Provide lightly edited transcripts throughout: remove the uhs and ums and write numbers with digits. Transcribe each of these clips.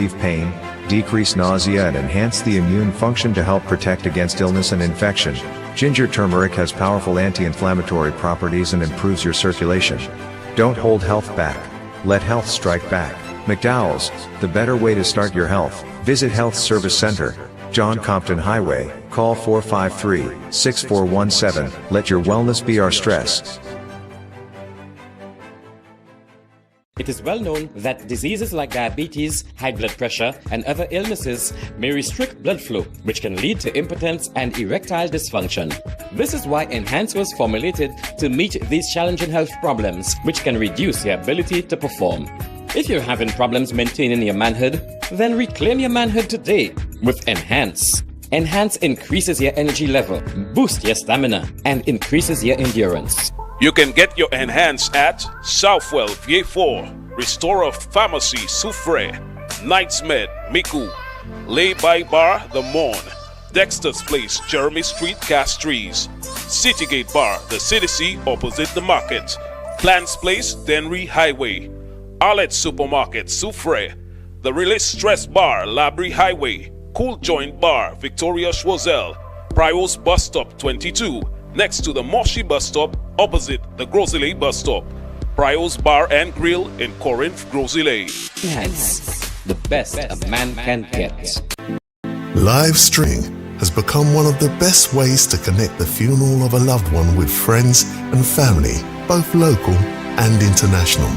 relieve pain, decrease nausea and enhance the immune function to help protect against illness and infection. Ginger turmeric has powerful anti-inflammatory properties and improves your circulation. Don't hold health back. Let health strike back. McDowell's, the better way to start your health. Visit Health Service Center, John Compton Highway. Call 453-6417. Let your wellness be our stress. It is well known that diseases like diabetes, high blood pressure, and other illnesses may restrict blood flow, which can lead to impotence and erectile dysfunction. This is why Enhance was formulated to meet these challenging health problems, which can reduce your ability to perform. If you're having problems maintaining your manhood, then reclaim your manhood today with Enhance. Enhance increases your energy level, boosts your stamina, and increases your endurance. You can get your Enhance at Southwell VA4, Restorer Pharmacy Soufre, Knights Med Miku, Lay by Bar The Morn, Dexter's Place Jeremy Street Castries, Citygate Bar The City opposite the market, Plants Place Denry Highway, Arlette Supermarket Soufre, The Release Stress Bar Labrie Highway, Cool Joint Bar Victoria Schwazel, Prios Bus Stop 22, next to the Moshi Bus Stop opposite the Grosley Bus Stop. Prios Bar and Grill in Corinth, Grosley. Enhance, the best a man can get. Live streaming has become one of the best ways to connect the funeral of a loved one with friends and family, both local and international.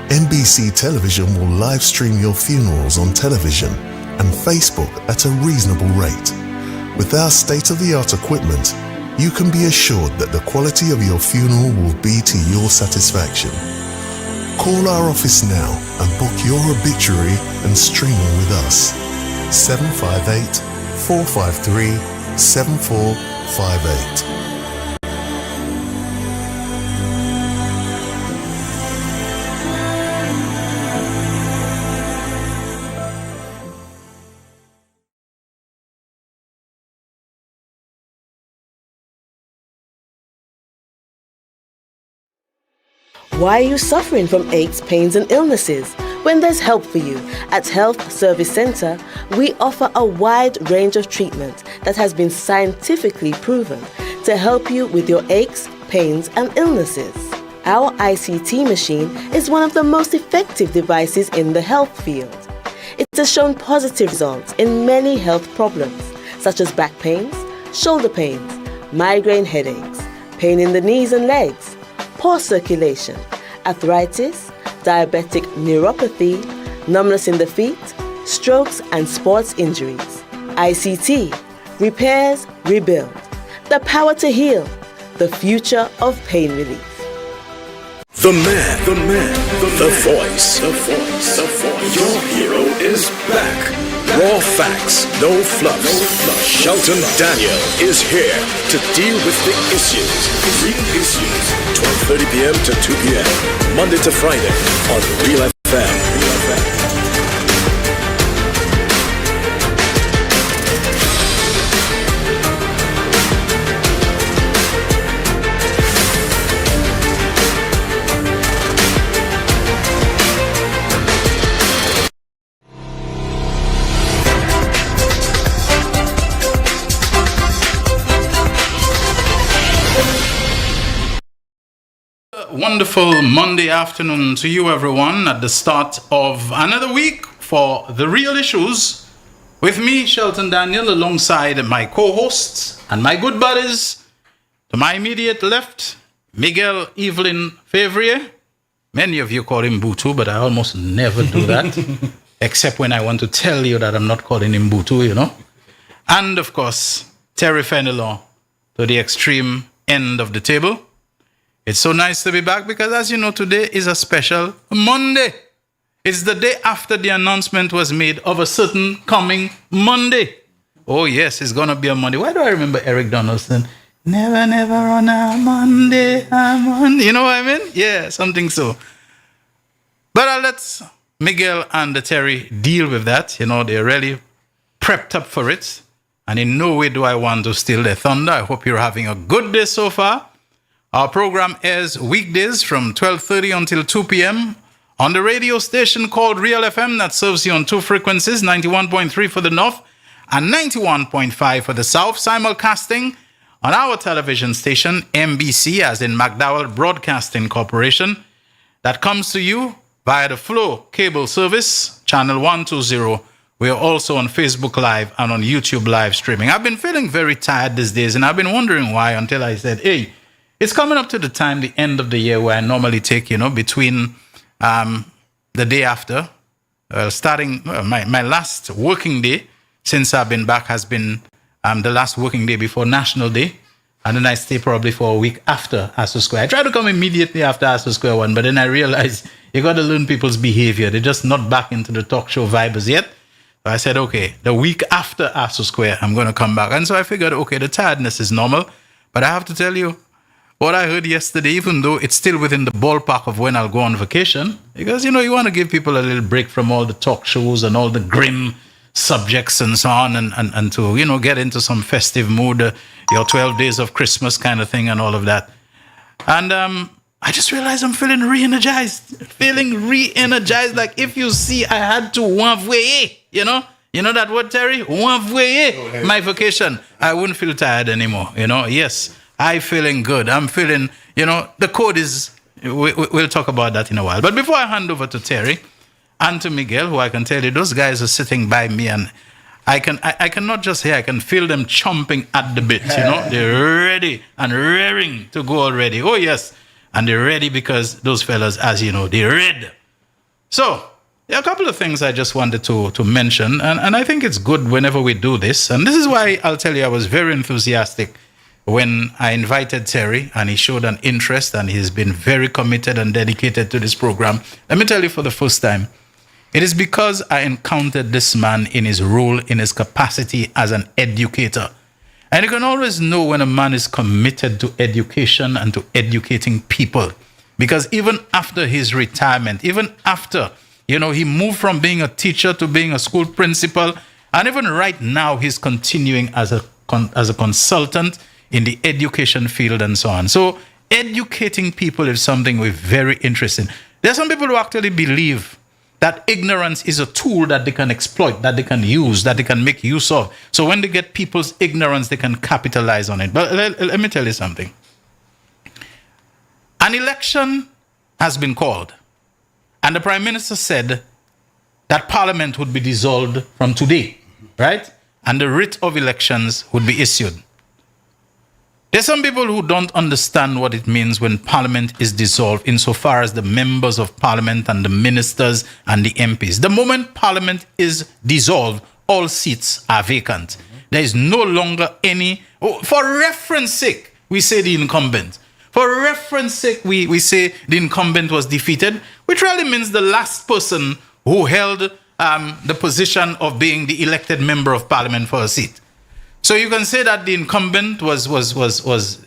NBC Television will live stream your funerals on television and Facebook at a reasonable rate. With our state-of-the-art equipment, you can be assured that the quality of your funeral will be to your satisfaction. Call our office now and book your obituary and streaming with us. 758-453-7458. Why are you suffering from aches, pains, and illnesses? When there's help for you, at Health Service Center, we offer a wide range of treatment that has been scientifically proven to help you with your aches, pains, and illnesses. Our ICT machine is one of the most effective devices in the health field. It has shown positive results in many health problems, such as back pains, shoulder pains, migraine headaches, pain in the knees and legs, poor circulation, arthritis, diabetic neuropathy, numbness in the feet, strokes and sports injuries. ICT, repairs, rebuild, the power to heal, the future of pain relief. The voice. Your hero is back. Raw facts, no fluffs. Shelton Daniel is here to deal with the issues. Real issues. 12:30 p.m. to 2 p.m. Monday to Friday on Real FM. Wonderful Monday afternoon to you, everyone, at the start of another week for The Real Issues with me, Shelton Daniel, alongside my co-hosts and my good buddies. To my immediate left, Miguel Evelyn Favrier. Many of you call him Butu, but I almost never do that, except when I want to tell you that I'm not calling him Butu, you know. And, of course, Terry Fenelon to the extreme end of the table. It's so nice to be back because, as you know, today is a special Monday. It's the day after the announcement was made of a certain coming Monday. Oh, yes, it's going to be a Monday. Why do I remember Eric Donaldson? Never, never on a Monday, I'm on. You know what I mean? Yeah, something so. But I'll let Miguel and Terry deal with that. You know, they're really prepped up for it. And in no way do I want to steal their thunder. I hope you're having a good day so far. Our program airs weekdays from 12:30 until 2 p.m. on the radio station called Real FM that serves you on 2 frequencies, 91.3 for the North and 91.5 for the South, simulcasting on our television station, MBC, as in McDowell Broadcasting Corporation, that comes to you via the Flow cable service, channel 120. We are also on Facebook Live and on YouTube live streaming. I've been feeling very tired these days, and I've been wondering why until I said, hey, it's coming up to the time, the end of the year, where I normally take, between the day after, starting my last working day since I've been back has been the last working day before National Day. And then I stay probably for a week after ASU Square. I try to come immediately after ASU Square 1, but then I realized you got to learn people's behavior. They're just not back into the talk show vibe as yet. So I said, okay, the week after ASU Square, I'm going to come back. And so I figured, okay, the tiredness is normal. But I have to tell you, what I heard yesterday, even though it's still within the ballpark of when I'll go on vacation, because, you want to give people a little break from all the talk shows and all the grim subjects and so on, and to, get into some festive mood, your 12 days of Christmas kind of thing and all of that. And I just realized I'm feeling re-energized. Like if you see, I had to envoyer, you know that word, Terry? Envoyer my vacation. I wouldn't feel tired anymore, Yes, I'm feeling good. I'm feeling, the code is, we'll talk about that in a while. But before I hand over to Terry and to Miguel, who I can tell you, those guys are sitting by me, and I can not just hear, I can feel them chomping at the bit, They're ready and raring to go already. Oh, yes. And they're ready because those fellas, as you know, they're red. So, there are a couple of things I just wanted to mention, and I think it's good whenever we do this. And this is why I'll tell you I was very enthusiastic when I invited Terry, and he showed an interest, and he's been very committed and dedicated to this program. Let me tell you for the first time, it is because I encountered this man in his role, in his capacity as an educator. And you can always know when a man is committed to education and to educating people. Because even after his retirement, even after, he moved from being a teacher to being a school principal, and even right now he's continuing as a consultant in the education field and so on. So educating people is something we're very interested in. There are some people who actually believe that ignorance is a tool that they can exploit, that they can use, that they can make use of. So when they get people's ignorance, they can capitalize on it. But let me tell you something. An election has been called, and the Prime Minister said that Parliament would be dissolved from today, right? And the writ of elections would be issued. There's some people who don't understand what it means when Parliament is dissolved insofar as the members of Parliament and the ministers and the MPs. The moment Parliament is dissolved, all seats are vacant. There is no longer any... for reference sake, we say the incumbent. For reference sake, we say the incumbent was defeated, which really means the last person who held the position of being the elected member of Parliament for a seat. So you can say that the incumbent was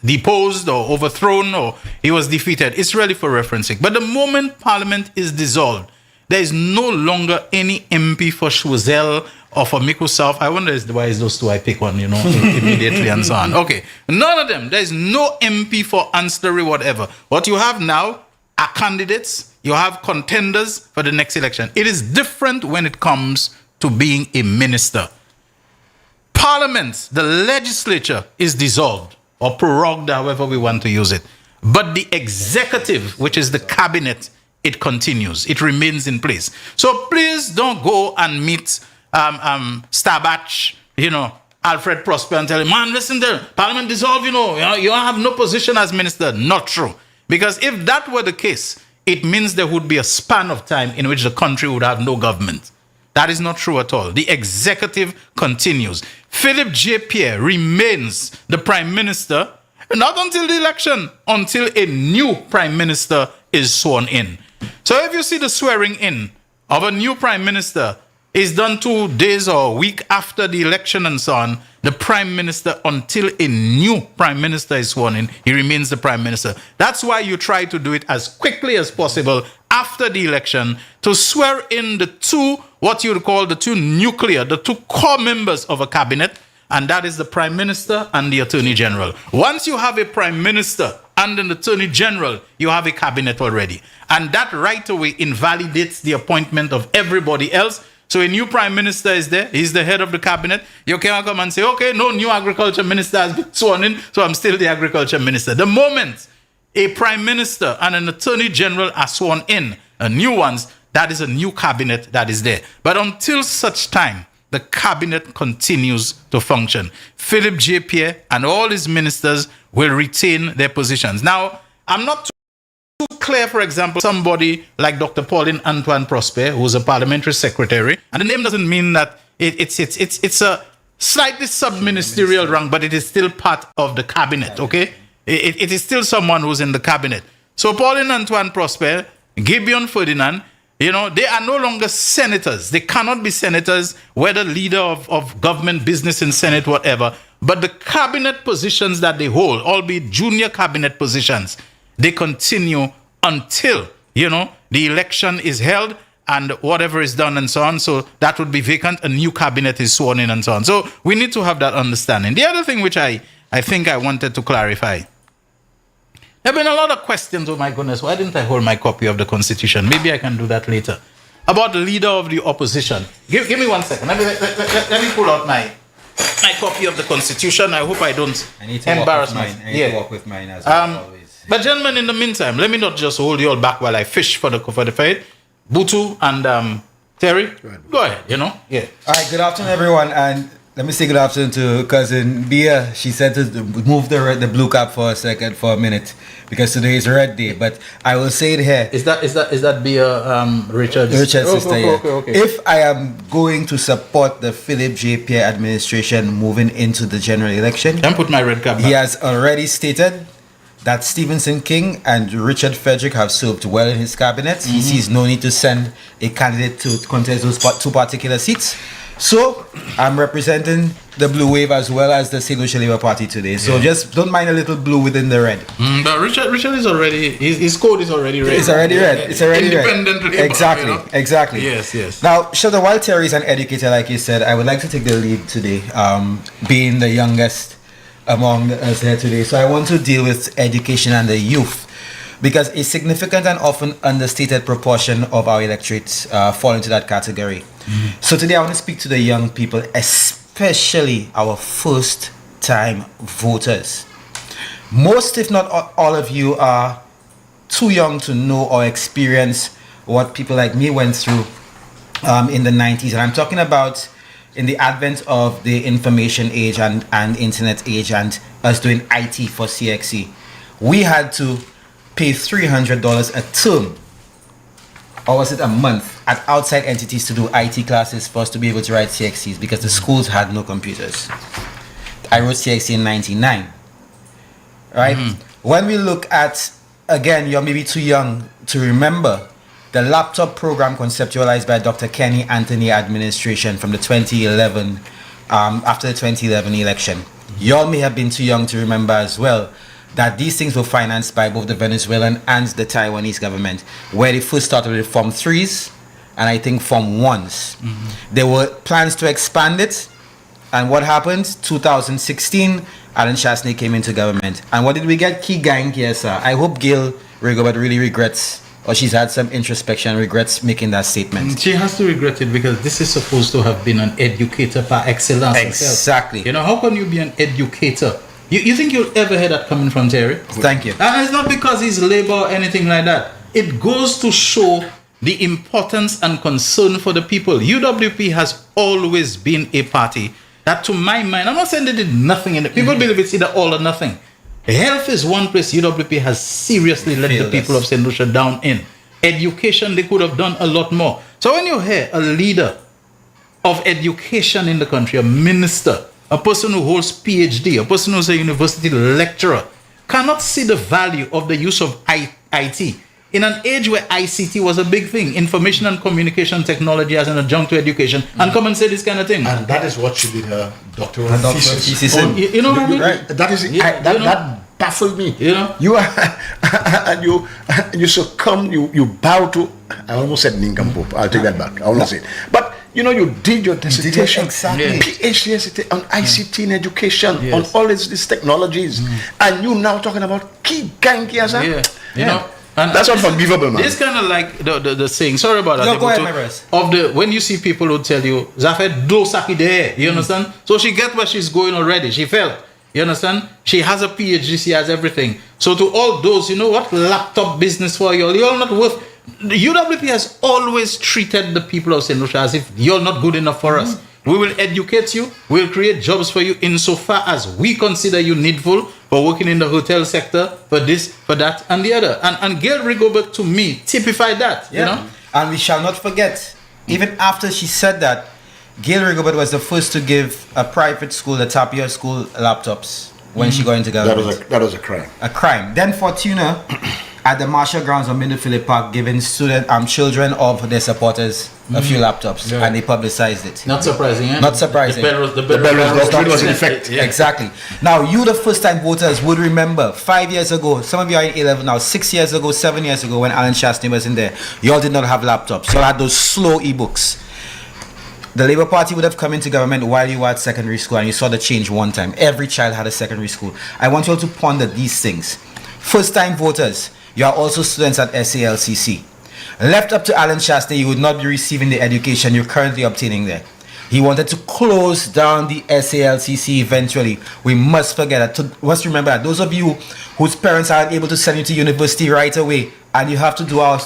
deposed or overthrown or he was defeated. It's really for referencing. But the moment Parliament is dissolved, there is no longer any MP for Choiseul or for Mico South. I wonder why is those two I pick one, immediately and so on. Okay, none of them. There is no MP for Ancillary whatever. What you have now are candidates. You have contenders for the next election. It is different when it comes to being a minister. Parliament, the legislature, is dissolved or prorogued, however we want to use it. But the executive, which is the cabinet, it continues. It remains in place. So please don't go and meet Stabach, Alfred Prosper and tell him, man, listen there, Parliament dissolved, you have no position as minister. Not true. Because if that were the case, it means there would be a span of time in which the country would have no government. That is not true at all. The executive continues. Philip J. Pierre remains the Prime Minister, not until the election, until a new Prime Minister is sworn in. So if you see the swearing in of a new Prime Minister is done 2 days or a week after the election and so on, the Prime Minister, until a new Prime Minister is sworn in, he remains the Prime Minister. That's why you try to do it as quickly as possible after the election to swear in the two, what you would call the two core members of a cabinet, and that is the Prime Minister and the Attorney General. Once you have a Prime Minister and an attorney general, you have a cabinet already. And that right away invalidates the appointment of everybody else. So a new prime minister is there. He's the head of the cabinet. You can't come and say, okay, no new agriculture minister has been sworn in, so I'm still the agriculture minister. The moment a prime minister and an attorney general are sworn in, new ones, that is a new cabinet that is there. But until such time, the cabinet continues to function. Philip J. Pierre and all his ministers will retain their positions. Now, I'm not too clear, for example, somebody like Dr. Pauline Antoine Prosper, who's a parliamentary secretary, and the name doesn't mean that it's a slightly sub-ministerial rank, but it is still part of the cabinet, okay? It is still someone who's in the cabinet. So Pauline Antoine Prosper, Gibeon Ferdinand, they are no longer senators. They cannot be senators, whether leader of government, business in Senate, whatever. But the cabinet positions that they hold, albeit junior cabinet positions, they continue until, the election is held and whatever is done and so on. So that would be vacant. A new cabinet is sworn in and so on. So we need to have that understanding. The other thing which I think I wanted to clarify. There have been a lot of questions, oh my goodness, why didn't I hold my copy of the Constitution? Maybe I can do that later. About the leader of the opposition. Give me 1 second. Let me pull out my copy of the Constitution. I hope I don't embarrass myself. I need to walk with mine as always. But gentlemen, in the meantime, let me not just hold you all back while I fish for the fight. Butu and Terry, go ahead, Yeah. All right, good afternoon, everyone. And let me say good afternoon to cousin Bia. She said to move the blue cap for a minute, because today is a red day. But I will say it here. Is that Bia Richard's sister? Yeah. Okay. If I am going to support the Philip J. Pierre administration moving into the general election, then put my red cap back. He has already stated that Stephenson King and Richard Frederick have served well in his cabinet. He sees no need to send a candidate to contest those two particular seats. So I'm representing the blue wave as well as the St. Lucia Labour Party today. So just don't mind a little blue within the red. But Richard is already, his code is already red. It's already red. It's already Independent red. Labour, Exactly. Yes. Now, Shelter, while Terry is an educator, like you said, I would like to take the lead today, being the youngest among us here today. So I want to deal with education and the youth, because a significant and often understated proportion of our electorates fall into that category. So today I want to speak to the young people, especially our first-time voters. Most, if not all of you, are too young to know or experience what people like me went through in the 90s. And I'm talking about in the advent of the information age and internet age and us doing IT for CXC. We had to pay $300 a term, or was it a month, at outside entities to do IT classes for us to be able to write CXCs, because the schools had no computers. I wrote CXC in 99, right? When we look at, again, you're maybe too young to remember the laptop program conceptualized by Dr. Kenny Anthony administration from the 2011, after the 2011 election. Y'all may have been too young to remember as well that these things were financed by both the Venezuelan and the Taiwanese government, where they first started with Form 3s and I think Form 1s. There were plans to expand it, and what happened? 2016, Alan Chasney came into government. And what did we get? Key gang here, sir. I hope Gail Rigobert really regrets, or she's had some introspection and regrets making that statement. She has to regret it, because this is supposed to have been an educator par excellence. Exactly. Herself. How can you be an educator? You think you'll ever hear that coming from Terry? Thank you. And it's not because he's labor or anything like that. It goes to show the importance and concern for the people. UWP has always been a party that, to my mind, I'm not saying they did nothing in it. People believe it's either all or nothing. Health is one place UWP has seriously let the people of St. Lucia down in. Education, they could have done a lot more. So when you hear a leader of education in the country, a minister, a person who holds PhD, a person who's a university lecturer, cannot see the value of the use of IT in an age where ICT was a big thing, information and communication technology as an adjunct to education, and come and say this kind of thing. And that is what she did her doctoral thesis. You know what I mean? Right. That is that baffled me. You are and you succumb, you bow to, I almost said nincompoop. I'll take that back. I almost say it. But You did your dissertation, exactly. PhD on ICT in education, on all these technologies, and you now talking about key gankias. And that's unforgivable, man. This kind of like the saying. Sorry about that. No, go ahead, my bros. When you see people who tell you Zafet do saki there, you understand? So she get where she's going already. She felt. You understand? She has a PhD. She has everything. So to all those, you know what? Laptop business for you all. You're not worth. The UWP has always treated the people of St. Lucia as if you're not good enough for us. We will educate you. We'll create jobs for you insofar as we consider you needful for working in the hotel sector, for this, for that, and the other. And Gail Rigobert, to me, typified that. Yeah. You know? And we shall not forget, even after she said that, Gail Rigobert was the first to give a private school, the Tapia School, laptops when she got into government. That was a crime. A crime. Then Fortuna, at the Marshall Grounds on Middle Phillip Park, giving children of their supporters a few laptops, and they publicized it. Not surprising, eh? Not surprising. The bell was in effect. Yeah. Exactly. Now, you, the first-time voters, would remember 5 years ago, some of you are in 11 now, 6 years ago, 7 years ago, when Alan Shastney was in there, you all did not have laptops. You all had those slow e-books. The Labour Party would have come into government while you were at secondary school, and you saw the change one time. Every child had a secondary school. I want you all to ponder these things. First-time voters, you are also students at SALCC. Left up to Alan Shastney, you would not be receiving the education you're currently obtaining there. He wanted to close down the SALCC eventually. We must forget that. Must remember that. Those of you whose parents aren't able to send you to university right away, and you have to do our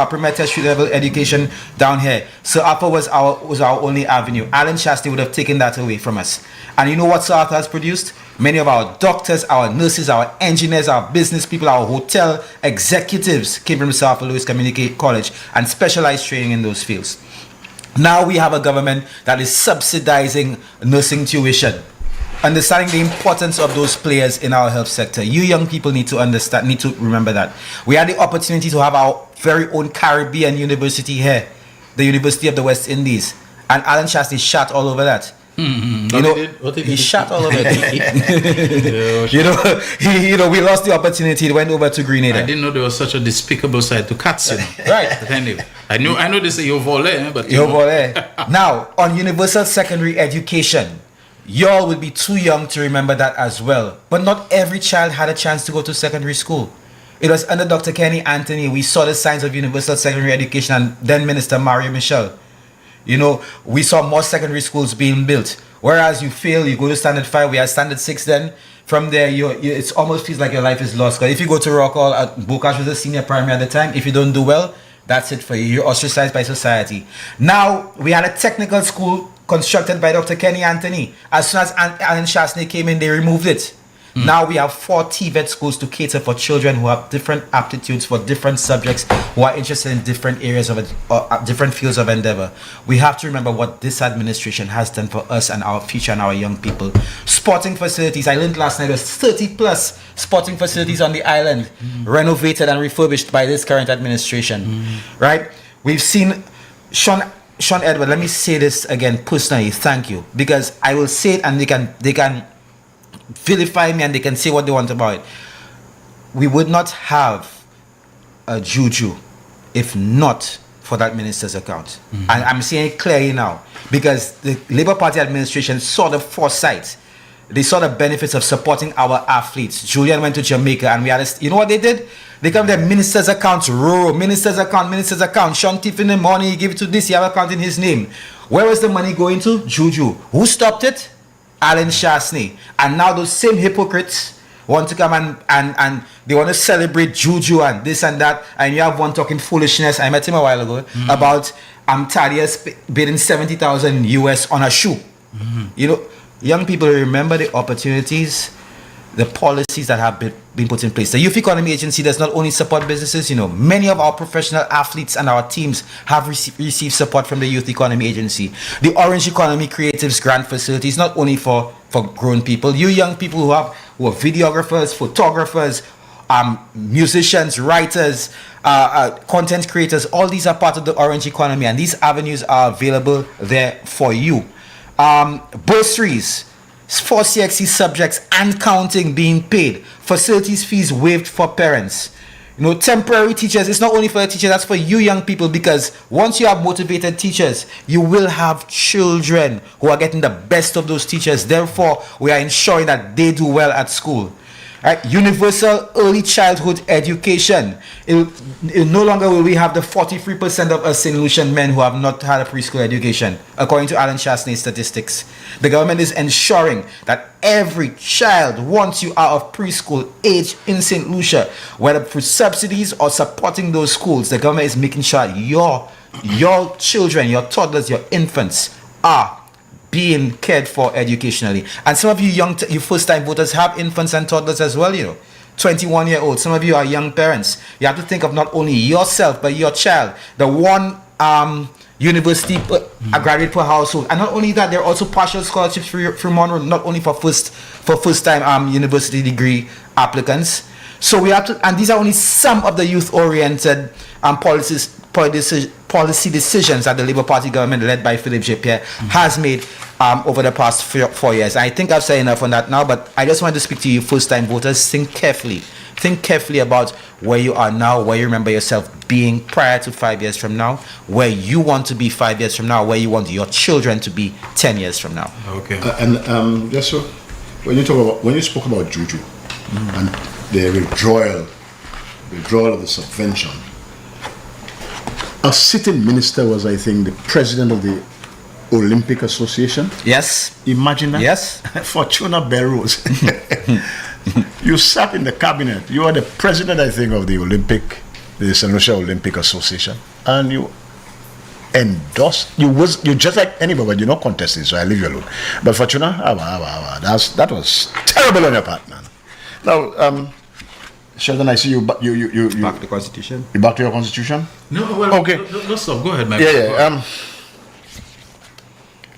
premier tertiary level education down here. So Upper was our only avenue. Alan Shastney would have taken that away from us. And you know what Sir Arthur has produced? Many of our doctors, our nurses, our engineers, our business people, our hotel executives came from Sir Arthur Lewis Community College and specialized training in those fields. Now we have a government that is subsidizing nursing tuition. Understanding the importance of those players in our health sector. You young people need to remember that. We had the opportunity to have our very own Caribbean university here, the University of the West Indies. And Alan Shastney shot all over that. He shot all over it. We lost the opportunity. It went over to Grenada. I didn't know there was such a despicable side to cats. Right. But anyway, I know this is your volley, but Now, on universal secondary education, y'all will be too young to remember that as well. But not every child had a chance to go to secondary school. It was under Dr. Kenny Anthony we saw the signs of universal secondary education, and then Minister Mario Michel. We saw more secondary schools being built. Whereas you fail, you go to standard 5, we had standard 6 then. From there, it almost feels like your life is lost. Because if you go to Rockall, Bokash was a senior primary at the time. If you don't do well, that's it for you. You're ostracized by society. Now, we had a technical school constructed by Dr. Kenny Anthony. As soon as Alan Shastney came in, they removed it. Now we have 4 TVET schools to cater for children who have different aptitudes for different subjects, who are interested in different areas of different fields of endeavor. We have to remember what this administration has done for us and our future and our young people. Sporting facilities, I learned last night, there's 30 plus sporting facilities on the island, renovated and refurbished by this current administration. Right? We've seen Sean Edward, let me say this again personally, thank you, because I will say it and they can vilify me and they can say what they want about it. We would not have a Juju if not for that minister's account. And I'm saying it clearly now, because the Labour Party administration saw the foresight. They saw the benefits of supporting our athletes. Julian went to Jamaica and we had you know what they did? They come to their minister's account, minister's account. Sean Tiff in the morning, he gave it to this, he have an account in his name. Where was the money going to? Juju. Who stopped it? Alan Shastney. And now those same hypocrites want to come and they want to celebrate Juju and this and that, and you have one talking foolishness. I met him a while ago about Thaddeus bidding $70,000 US on a shoe. Young people, remember the opportunities, the policies that have been put in place. The Youth Economy Agency does not only support businesses, many of our professional athletes and our teams have received support from the Youth Economy Agency. The Orange Economy Creatives Grant Facility is not only for grown people. You young people who are videographers, photographers, musicians, writers, content creators, all these are part of the Orange Economy, and these avenues are available there for you. Bursaries for CXC subjects and counting being paid. Facilities fees waived for parents. temporary teachers. It's not only for the teachers, that's for you young people, because once you have motivated teachers, you will have children who are getting the best of those teachers. Therefore, we are ensuring that they do well at school. Right? Universal early childhood education. No longer will we have the 43% of us St. Lucian men who have not had a preschool education, according to Alan Chasney's statistics. The government is ensuring that every child, once you are of preschool age in St. Lucia, whether through subsidies or supporting those schools, the government is making sure your children, your toddlers, your infants are being cared for educationally. And some of you you first-time voters have infants and toddlers as well, 21-year-old. Some of you are young parents. You have to think of not only yourself, but your child. The one university a graduate per household. And not only that, there are also partial scholarships for Monroe, not only for first-time university degree applicants. So we have to, and these are only some of the youth-oriented policy decisions that the Labour Party government, led by Philip J. Pierre, has made over the past 4 years. I think I've said enough on that now, but I just want to speak to you first-time voters. Think carefully. Think carefully about where you are now, where you remember yourself being prior to 5 years from now, where you want to be 5 years from now, where you want your children to be 10 years from now. Okay. Yes, sir. When you spoke about Juju and the withdrawal of the subvention, a sitting minister was, I think, the president of the Olympic Association. Yes. Imagine that. Yes. Fortuna Belrose. You sat in the cabinet. You are the president, I think, of the St. Lucia Olympic Association, and you endorsed. You just like anybody, but you're not contesting, so I leave you alone. But Fortuna, that was terrible on your part, man. Now, Sheldon, I see you back to the Constitution. You back to your Constitution? No, well, okay. No, stop. Go ahead, man. Yeah.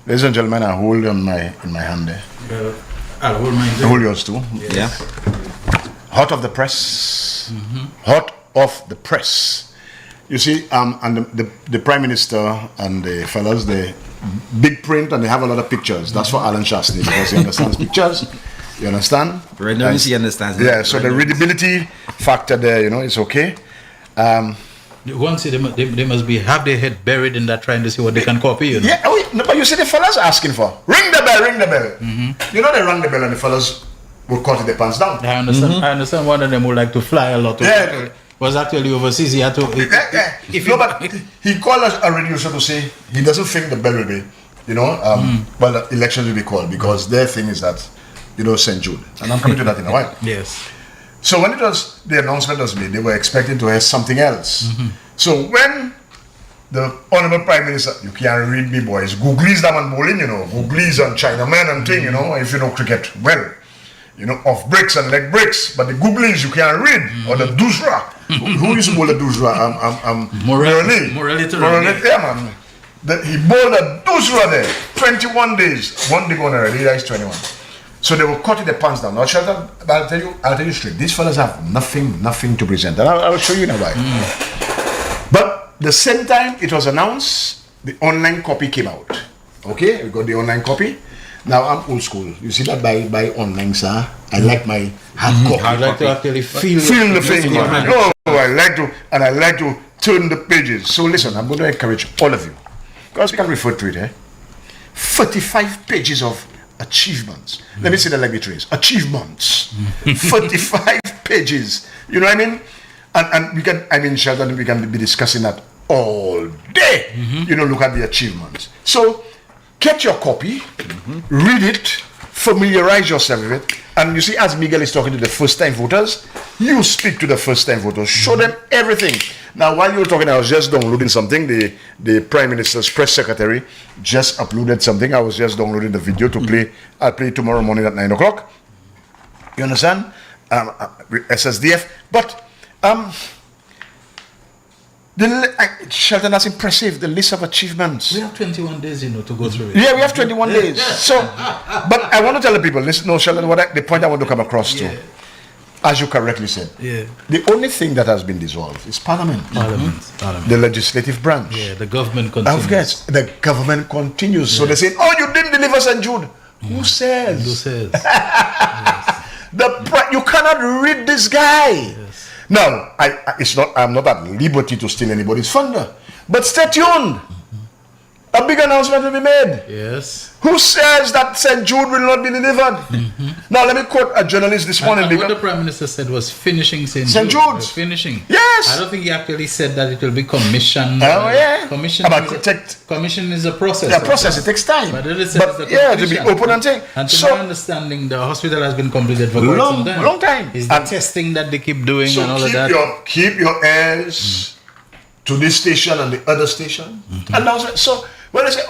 Ladies and gentlemen, I hold in my hand there. I'll hold mine. I hold yours too. Yes. Yeah. Hot off the press. Hot off the press. You see, and the Prime Minister and the fellas, they big print and they have a lot of pictures. That's for Alan Chasney, because he understands pictures. You understand? Right now, he understands. Yeah, so the readability factor there, it's okay. Once they must have their head buried in that, trying to see what they can copy. Yeah, but you see the fellas asking for ring the bell. They rang the bell and the fellas would cut the pants down. I understand. I understand. One of them would like to fly a lot. Yeah. Was actually overseas. He had to. But he called us a radio show to say he doesn't think the bell will be, well, the elections will be called, because their thing is that, St. Jude. And I'm coming to that in a while. Yes. So when the announcement was made, they were expecting to hear something else. So when the Honorable Prime Minister, you can't read me, boys, Googlies that man bowling, Googlies and Chinaman and thing, if you know cricket well, off breaks and leg breaks, but the Googlies you can't read, or the Dusra. Who used to bowl the Dusra? Morelli. Yeah, man. He bowled a Dusra there, 21 days. One day gone already, that is 21. So they were cutting the pants down. Now, Sheldon, I'll tell you straight. These fellas have nothing to present. And I will show you in a while. But the same time it was announced, the online copy came out. Okay, we got the online copy. Now I'm old school. You see that by online, sir. I like my hard copy. I like to actually feel the thing. Oh, I like to turn the pages. So listen, I'm going to encourage all of you, because we can refer to it. 45 pages of achievements. Let me see the legacies. Achievements. 45 pages. You know what I mean? And we can, Sheldon, we can be discussing that all day. Look at the achievements. So get your copy, read it, familiarize yourself with it. And you see, as Miguel is talking to the first-time voters, you speak to the first-time voters. Show them everything. Now, while you were talking, I was just downloading something. The Prime Minister's press secretary just uploaded something. I was just downloading the video to play. I'll play tomorrow morning at 9 o'clock. You understand? SSDF. But Sheldon, that's impressive. The list of achievements. We have 21 days, to go through it. Yeah, we have 21 days. So, but I want to tell the people, listen, no, Sheldon, the point I want to come across to, as you correctly said, the only thing that has been dissolved is Parliament. Parliament. The legislative branch. Yeah, the government continues. Yes, the government continues. So they say, oh, you didn't deliver St. Jude. Who says? Who says? You cannot read this guy. Now, I'm not at liberty to steal anybody's thunder, but stay tuned. A big announcement will be made. Yes. Who says that St. Jude will not be delivered? Now, let me quote a journalist this morning. And what the Prime Minister said was finishing St. Jude's. Finishing. Yes. I don't think he actually said that it will be commissioned. Oh, yeah. Commission is a process. Yeah, process. It takes time. But it is yeah, to be open and take. And to my understanding, the hospital has been completed for quite some time. Long time. Is the testing that they keep doing and all of that. Keep your ears to this station and the other station. And now, so when they say,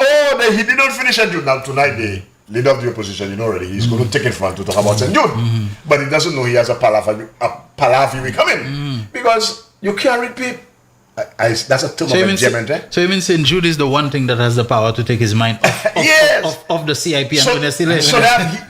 he did not finish St. Jude, now tonight the leader of the opposition, already, he's going to take it front to talk about St. Jude. But he doesn't know he has a palaver coming. Because you can't repeat. That's a term of endearment. So you mean St. Jude is the one thing that has the power to take his mind off the CIP and Unesile? So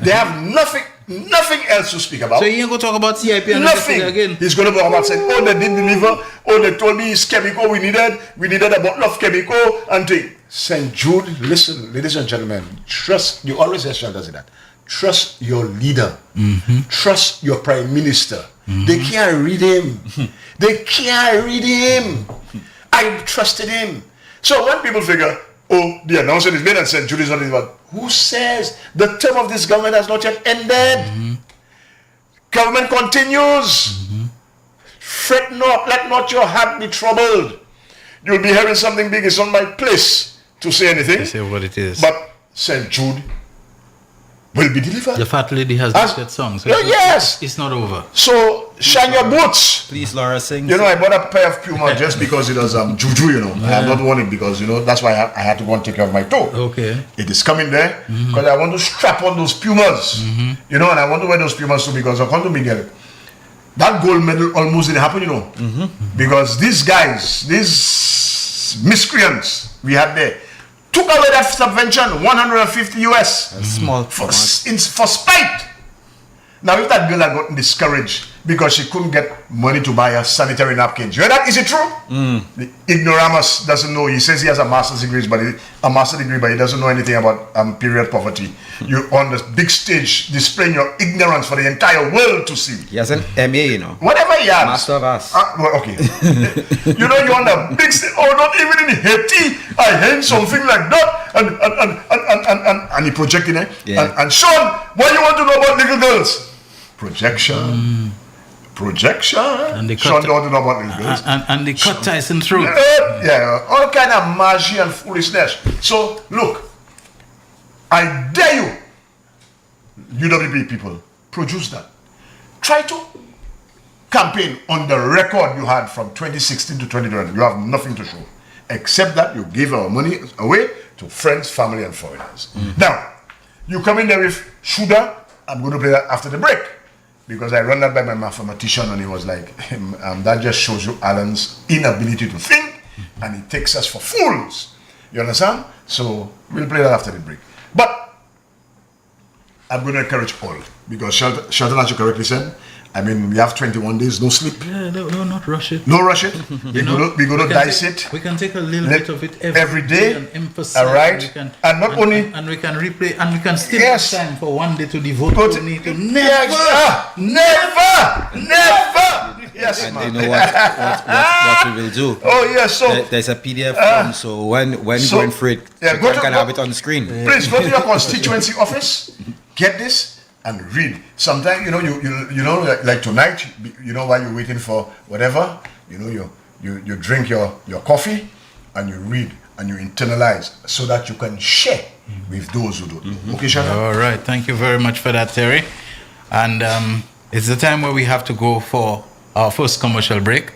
they have nothing else to speak about. So he ain't going to talk about CIP and nothing again? He's going to talk about saying, they didn't deliver. They told me it's chemical we needed a bottle of chemical and thing. St. Jude, listen, ladies and gentlemen, trust, you always hear does that. Trust your leader. Trust your prime minister. They can't read him. They can't read him. I trusted him. So when people figure, the announcement is made and St. Jude is not delivered, who says the term of this government has not yet ended? Government continues. Fret not, let not your heart be troubled. You'll be hearing something big. It's on my place to say anything. I say what it is. But St. Jude will be delivered. The fat lady has that song. So yes. It's not over. So shine your boots. Please, Laura, sing. I bought a pair of Puma just because it was juju, I am not wanting because, that's why I had to go and take care of my toe. Okay. It is coming there because I want to strap on those Pumas. And I want to wear those Pumas too because I come to Miguel. That gold medal almost didn't happen, because these guys, these miscreants we had there, took away that subvention, 150 US. Small for spite. Now, if that girl had gotten discouraged because she couldn't get money to buy her sanitary napkins, you hear that? Is it true? The ignoramus doesn't know. He says he has a master's degree, but he doesn't know anything about period poverty. You're on the big stage displaying your ignorance for the entire world to see. He has an MA, Whatever he has. Master of Arts. Okay. You're on the big stage. Not even in Haiti. I heard something like that. And he projecting it. Yeah. And Sean, what do you want to know about little girls? Projection. And they Sean don't know about little girls. And they cut Tyson through. All kind of magie and foolishness. So, look, I dare you, UWP people, produce that. Try to campaign on the record you had from 2016 to 2020. You have nothing to show, except that you gave our money away to friends, family, and foreigners. Now, you come in there with Shuda. I'm going to play that after the break, because I run that by my mathematician and he was like, that just shows you Alan's inability to think, and he takes us for fools. You understand? So we'll play that after the break. But I'm going to encourage all, because Shelton, as you correctly said, we have 21 days, no sleep. Yeah, no, not rush it. No rush it. We're going to dice it. We can take a little bit of it every day and emphasize. All right. And not only. And we can replay, and we can still have time for one day to devote to Never. Yes, and you know what we will do? Oh, yes. So there's a PDF form, so when going for it, you can have it on the screen. Please go to your constituency office, get this, and read. Sometimes, like tonight, while you're waiting for whatever, you drink your coffee and you read and you internalize so that you can share with those who don't. Okay, Shana? All right. Thank you very much for that, Terry. And it's the time where we have to go for our first commercial break.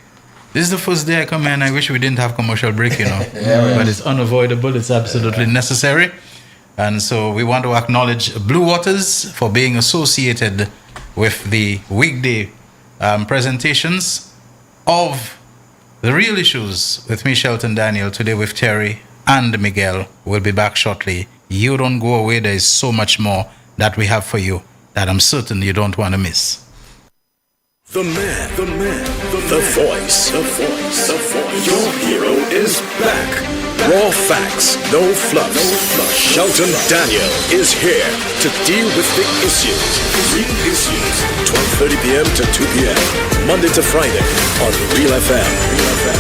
This is the first day I come here and I wish we didn't have commercial break, but it's unavoidable. It's absolutely necessary. And so we want to acknowledge Blue Waters for being associated with the weekday presentations of The Real Issues with me, Shelton Daniel, today with Terry and Miguel. We'll be back shortly. You don't go away. There is so much more that we have for you that I'm certain you don't want to miss. The man, the voice. Your hero is back. Raw facts, no fluff. Shelton Daniel is here to deal with the issues. Real issues. 12:30 p.m. to 2 p.m. Monday to Friday on Real FM. Real FM.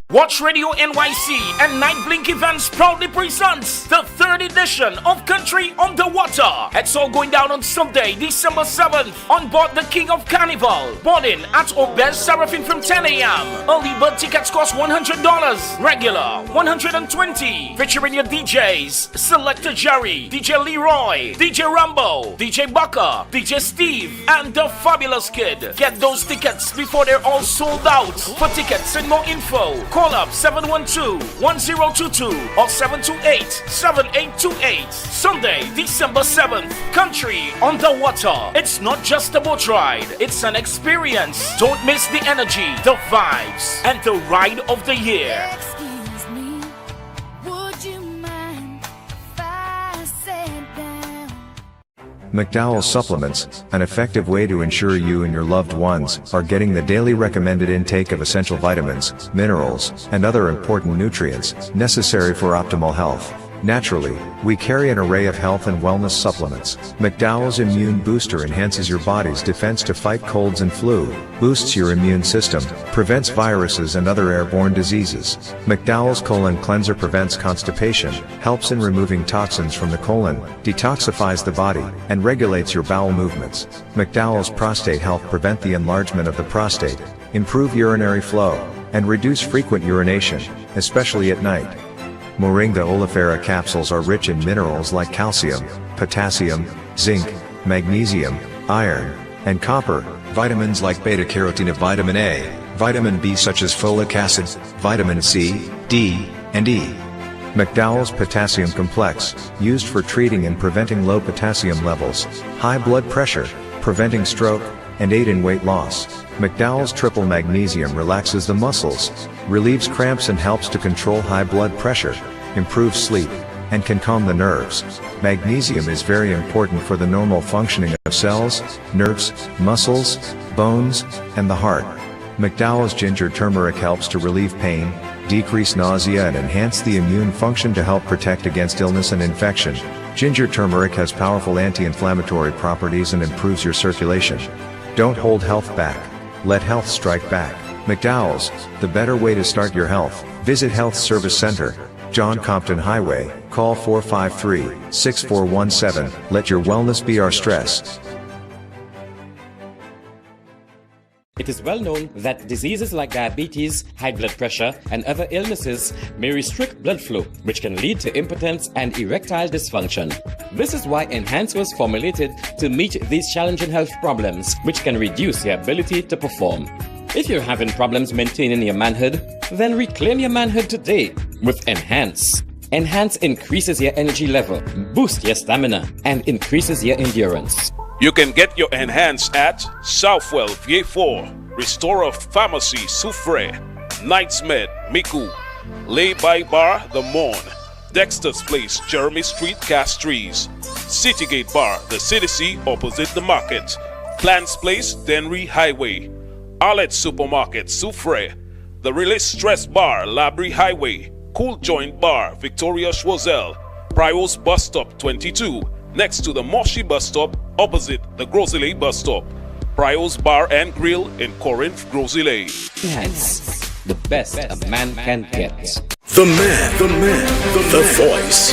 Watch Radio NYC and Night Blink Events proudly presents the 3rd edition of Country on the Water. It's all going down on Sunday, December 7th on board the King of Carnival. Boarding at Obez Seraphim from 10 a.m. Early bird tickets cost $100. Regular $120. Featuring your DJs Selector Jerry, DJ Leroy, DJ Rambo, DJ Bucker, DJ Steve, and the Fabulous Kid. Get those tickets before they're all sold out. For tickets and more info, call up 712-1022 or 728-7828. Sunday, December 7th, Country on the Water. It's not just a boat ride, it's an experience. Don't miss the energy, the vibes, and the ride of the year. Excuse me, would you mind if I sat down? McDowell Supplements, an effective way to ensure you and your loved ones are getting the daily recommended intake of essential vitamins, minerals, and other important nutrients necessary for optimal health. Naturally, we carry an array of health and wellness supplements. McDowell's Immune Booster enhances your body's defense to fight colds and flu, boosts your immune system, prevents viruses and other airborne diseases. McDowell's Colon Cleanser prevents constipation, helps in removing toxins from the colon, detoxifies the body, and regulates your bowel movements. McDowell's Prostate Health prevent the enlargement of the prostate, improve urinary flow, and reduce frequent urination, especially at night. Moringa oleifera capsules are rich in minerals like calcium, potassium, zinc, magnesium, iron, and copper, vitamins like beta-carotene of vitamin A, vitamin B such as folic acid, vitamin C, D, and E. McDowell's Potassium Complex, used for treating and preventing low potassium levels, high blood pressure, preventing stroke, and aid in weight loss. McDowell's Triple Magnesium relaxes the muscles, relieves cramps and helps to control high blood pressure, improves sleep, and can calm the nerves. Magnesium is very important for the normal functioning of cells, nerves, muscles, bones, and the heart. McDowell's Ginger Turmeric helps to relieve pain, decrease nausea and enhance the immune function to help protect against illness and infection. Ginger turmeric has powerful anti-inflammatory properties and improves your circulation. Don't hold health back. Let health strike back. McDowell's, the better way to start your health. Visit Health Service Center, John Compton Highway. Call 453-6417. Let your wellness be our stress. It is well known that diseases like diabetes, high blood pressure, and other illnesses may restrict blood flow, which can lead to impotence and erectile dysfunction. This is why Enhance was formulated to meet these challenging health problems, which can reduce your ability to perform. If you're having problems maintaining your manhood, then reclaim your manhood today with Enhance. Enhance increases your energy level, boosts your stamina, and increases your endurance. You can get your Enhance at Southwell VA4, Restorer Pharmacy Soufre, Knights Med Miku, Lay by Bar The Morn, Dexter's Place Jeremy Street Castries, Citygate Bar The CDC opposite the market, Plants Place Denry Highway, Arlette Supermarket Soufre, The Release Stress Bar Labrie Highway, Cool Joint Bar Victoria Schwazel, Prios Bus Stop 22, next to the Moshi Bus Stop opposite the Grosley Bus Stop. Prios Bar and Grill in Corinth, Grosley. Enhance, the best a man can get. The voice.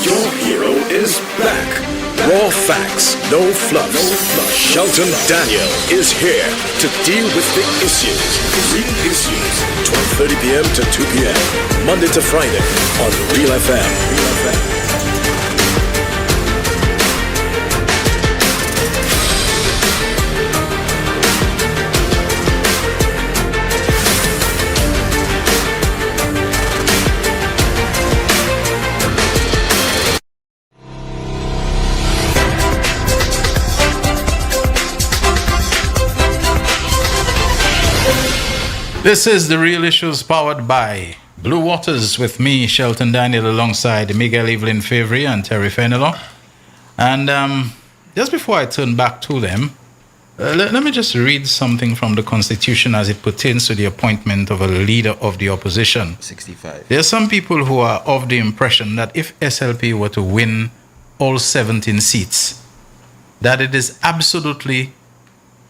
Your hero is back. Raw facts, no fluff. Shelton Daniel is here to deal with the issues. Real issues. 12:30 p.m. to 2 p.m. Monday to Friday on Real FM. This is The Real Issues powered by Blue Waters with me, Shelton Daniel, alongside Miguel Evelyn Favre and Terry Fenelon. And just before I turn back to them, let me just read something from the Constitution as it pertains to the appointment of a leader of the opposition. 65. There are some people who are of the impression that if SLP were to win all 17 seats, that it is absolutely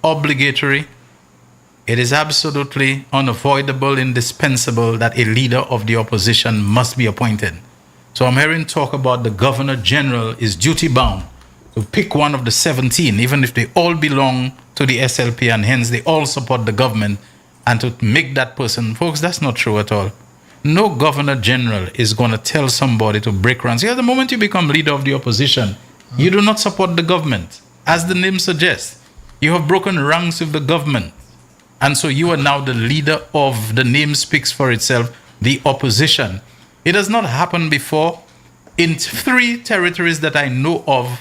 obligatory, it is absolutely unavoidable, indispensable that a leader of the opposition must be appointed. So I'm hearing talk about the Governor General is duty bound to pick one of the 17, even if they all belong to the SLP and hence they all support the government, and to make that person. Folks, that's not true at all. No Governor General is going to tell somebody to break ranks. Yeah, the moment you become leader of the opposition, you do not support the government. As the name suggests, you have broken ranks with the government. And so you are now the leader of, the name speaks for itself, the opposition. It has not happened before in 3 territories that I know of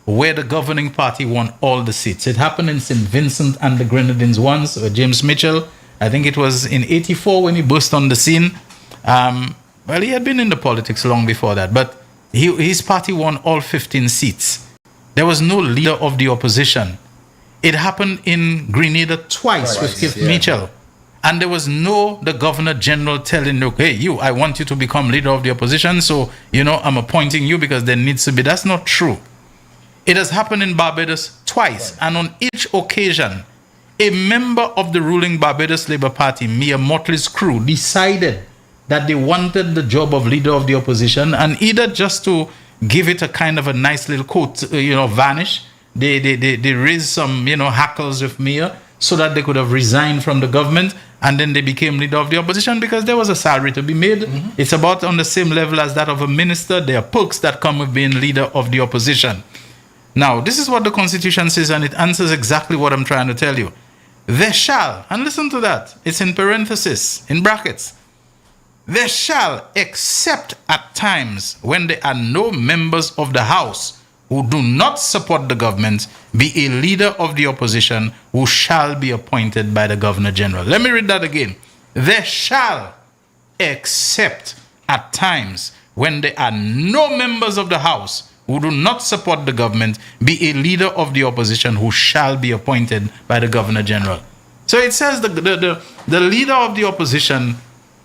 where the governing party won all the seats. It happened in St. Vincent and the Grenadines once, where James Mitchell, I think it was in 84 when he burst on the scene. Well, he had been in the politics long before that, but his party won all 15 seats. There was no leader of the opposition. It happened in Grenada twice with Keith Mitchell. And there was the Governor General telling you, hey, I want you to become leader of the opposition, so, I'm appointing you because there needs to be. That's not true. It has happened in Barbados twice, and on each occasion, a member of the ruling Barbados Labour Party, Mia Motley's crew, decided that they wanted the job of leader of the opposition, and either just to give it a kind of a nice little coat, vanish, they raised some, hackles with Mia so that they could have resigned from the government, and then they became leader of the opposition because there was a salary to be made. Mm-hmm. It's about on the same level as that of a minister. There are perks that come with being leader of the opposition. Now, this is what the Constitution says, and it answers exactly what I'm trying to tell you. There shall, and listen to that, it's in parenthesis, in brackets, there shall, except at times when there are no members of the House who do not support the government, be a leader of the opposition who shall be appointed by the Governor General. Let me read that again. There shall, except at times when there are no members of the House who do not support the government, be a leader of the opposition who shall be appointed by the Governor General. So it says the leader of the opposition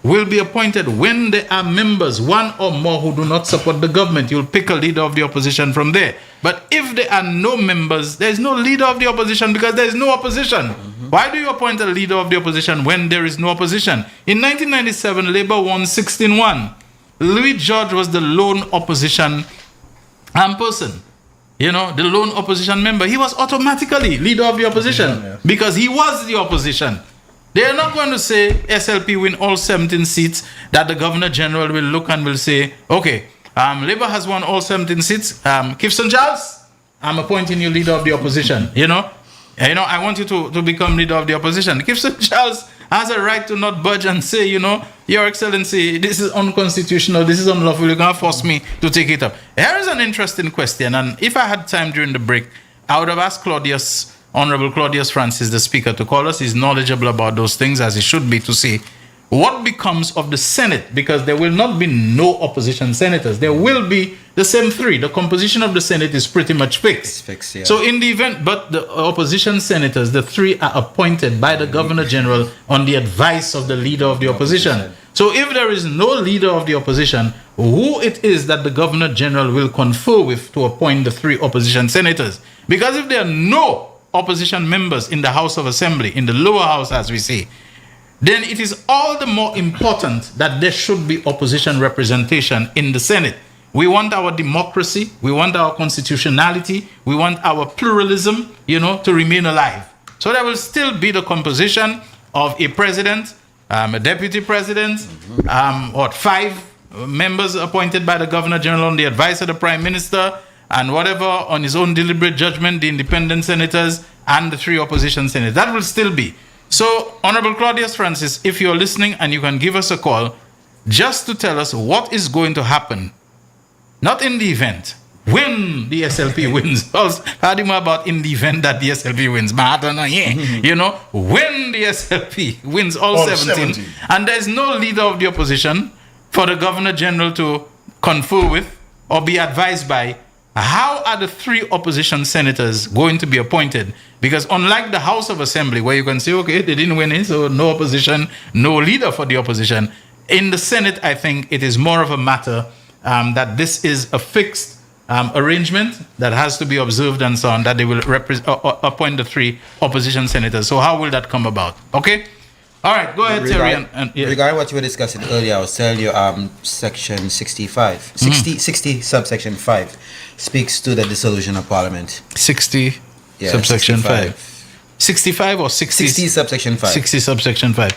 will be appointed when there are members, one or more, who do not support the government. You'll pick a leader of the opposition from there. But if there are no members, there is no leader of the opposition because there is no opposition. Mm-hmm. Why do you appoint a leader of the opposition when there is no opposition? In 1997, Labour won 16-1. Louis George was the lone opposition person. The lone opposition member. He was automatically leader of the opposition because he was the opposition. They are not going to say SLP win all 17 seats, that the Governor General will look and will say, okay, Labour has won all 17 seats. Kifson Charles, I'm appointing you leader of the opposition. I want you to become leader of the opposition. Kifson Charles has a right to not budge and say, Your Excellency, this is unconstitutional, this is unlawful, you're going to force me to take it up. Here is an interesting question, and if I had time during the break, I would have asked Honorable Claudius Francis, the Speaker, to call us. He's knowledgeable about those things, as he should be, to see what becomes of the Senate, because there will not be no opposition senators. There will be the same 3. The composition of the Senate is pretty much fixed. It's fixed, yeah. So in the event, but the opposition senators, the 3 are appointed by the Governor General on the advice of the leader of the opposition. So if there is no leader of the opposition, who it is that the Governor General will confer with to appoint the 3 opposition senators? Because if there are no opposition members in the House of Assembly, in the lower house as we say, then it is all the more important that there should be opposition representation in the Senate. We want our democracy, we want our constitutionality, we want our pluralism, to remain alive. So there will still be the composition of a president, a deputy president, 5 members appointed by the Governor General on the advice of the Prime Minister, and whatever on his own deliberate judgment, the independent senators and the 3 opposition senators. That will still be. So, Honorable Claudius Francis, if you're listening and you can give us a call, just to tell us what is going to happen, not in the event, when the SLP wins. Also, how do you know about in the event that the SLP wins? You know, when the SLP wins all 17, and there's no leader of the opposition for the Governor General to confer with or be advised by, how are the 3 opposition senators going to be appointed? Because unlike the House of Assembly, where you can say, okay, they didn't win it, so no opposition, no leader for the opposition. In the Senate, I think it is more of a matter that this is a fixed arrangement that has to be observed and so on, that they will appoint the 3 opposition senators. So how will that come about? Okay? All right, go ahead, Terry. Regarding what you were discussing earlier, I was telling you section 65, 60 subsection 5 speaks to the dissolution of Parliament. 60 subsection 5. 65 or 60? 60 subsection 5. 60 subsection 5.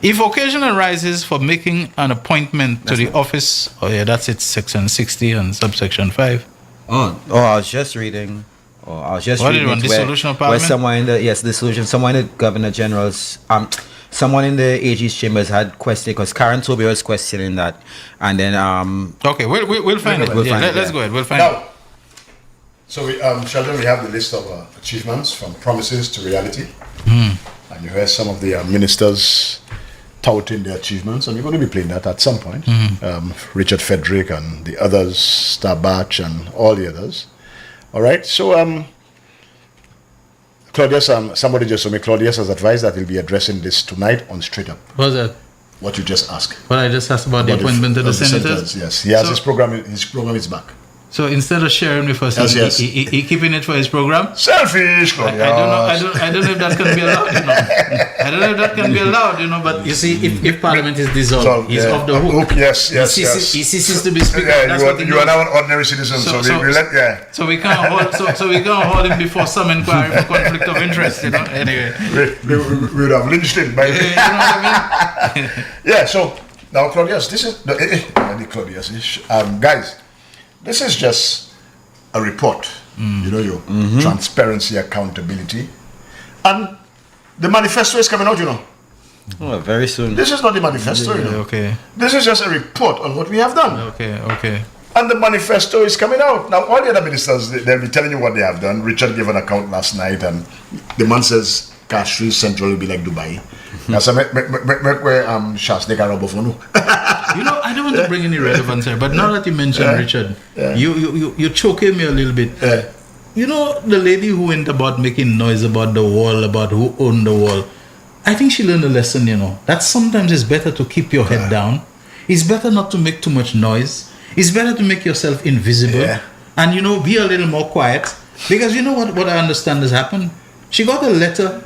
If occasion arises for making an appointment to the office, that's it, section 60 and subsection 5. I was just reading. Dissolution of Parliament? Where someone in the dissolution. Someone in the Governor General's someone in the AG's chambers had questioned, because Karen Toby was questioning that, and then okay, we'll find it. Let's go ahead. We'll find it. So Sheldon, we have the list of achievements from promises to reality, and you heard some of the ministers touting their achievements, and we're going to be playing that at some point. Richard Frederick and the others, Starbatch and all the others. All right, so Claudius, somebody just told me Claudius has advised that he'll be addressing this tonight on Straight Up. What's that? What you just asked. What I just asked about the appointment of the senators? Yes, he has his program. His program is back. So instead of sharing with us, he keeping it for his program? Selfish, Claudius. I don't know if that can be allowed, you know. I don't know if that can be allowed, you know, but you see, if Parliament is dissolved, he's off the hook. Yes. He ceases to be speaker. You are now an ordinary citizen, so we can't hold him before some inquiry for conflict of interest, you know. Anyway. We would have lynched him by you know what I mean? Yeah, so now Claudius, this is guys, this is just a report, you know, your transparency, accountability, and the manifesto is coming out, you know. Oh, very soon. This is not the manifesto, you know. Okay. This is just a report on what we have done. Okay. And the manifesto is coming out. Now, all the other ministers, they'll be telling you what they have done. Richard gave an account last night, and the man says Castries Central will be like Dubai. That's a You know, I don't want to bring any relevance here, but now that you mentioned Richard, you're choking me a little bit. You know, the lady who went about making noise about the wall, about who owned the wall, I think she learned a lesson, you know, that sometimes it's better to keep your head down. It's better not to make too much noise. It's better to make yourself invisible and, you know, be a little more quiet. Because you know what I understand has happened? She got a letter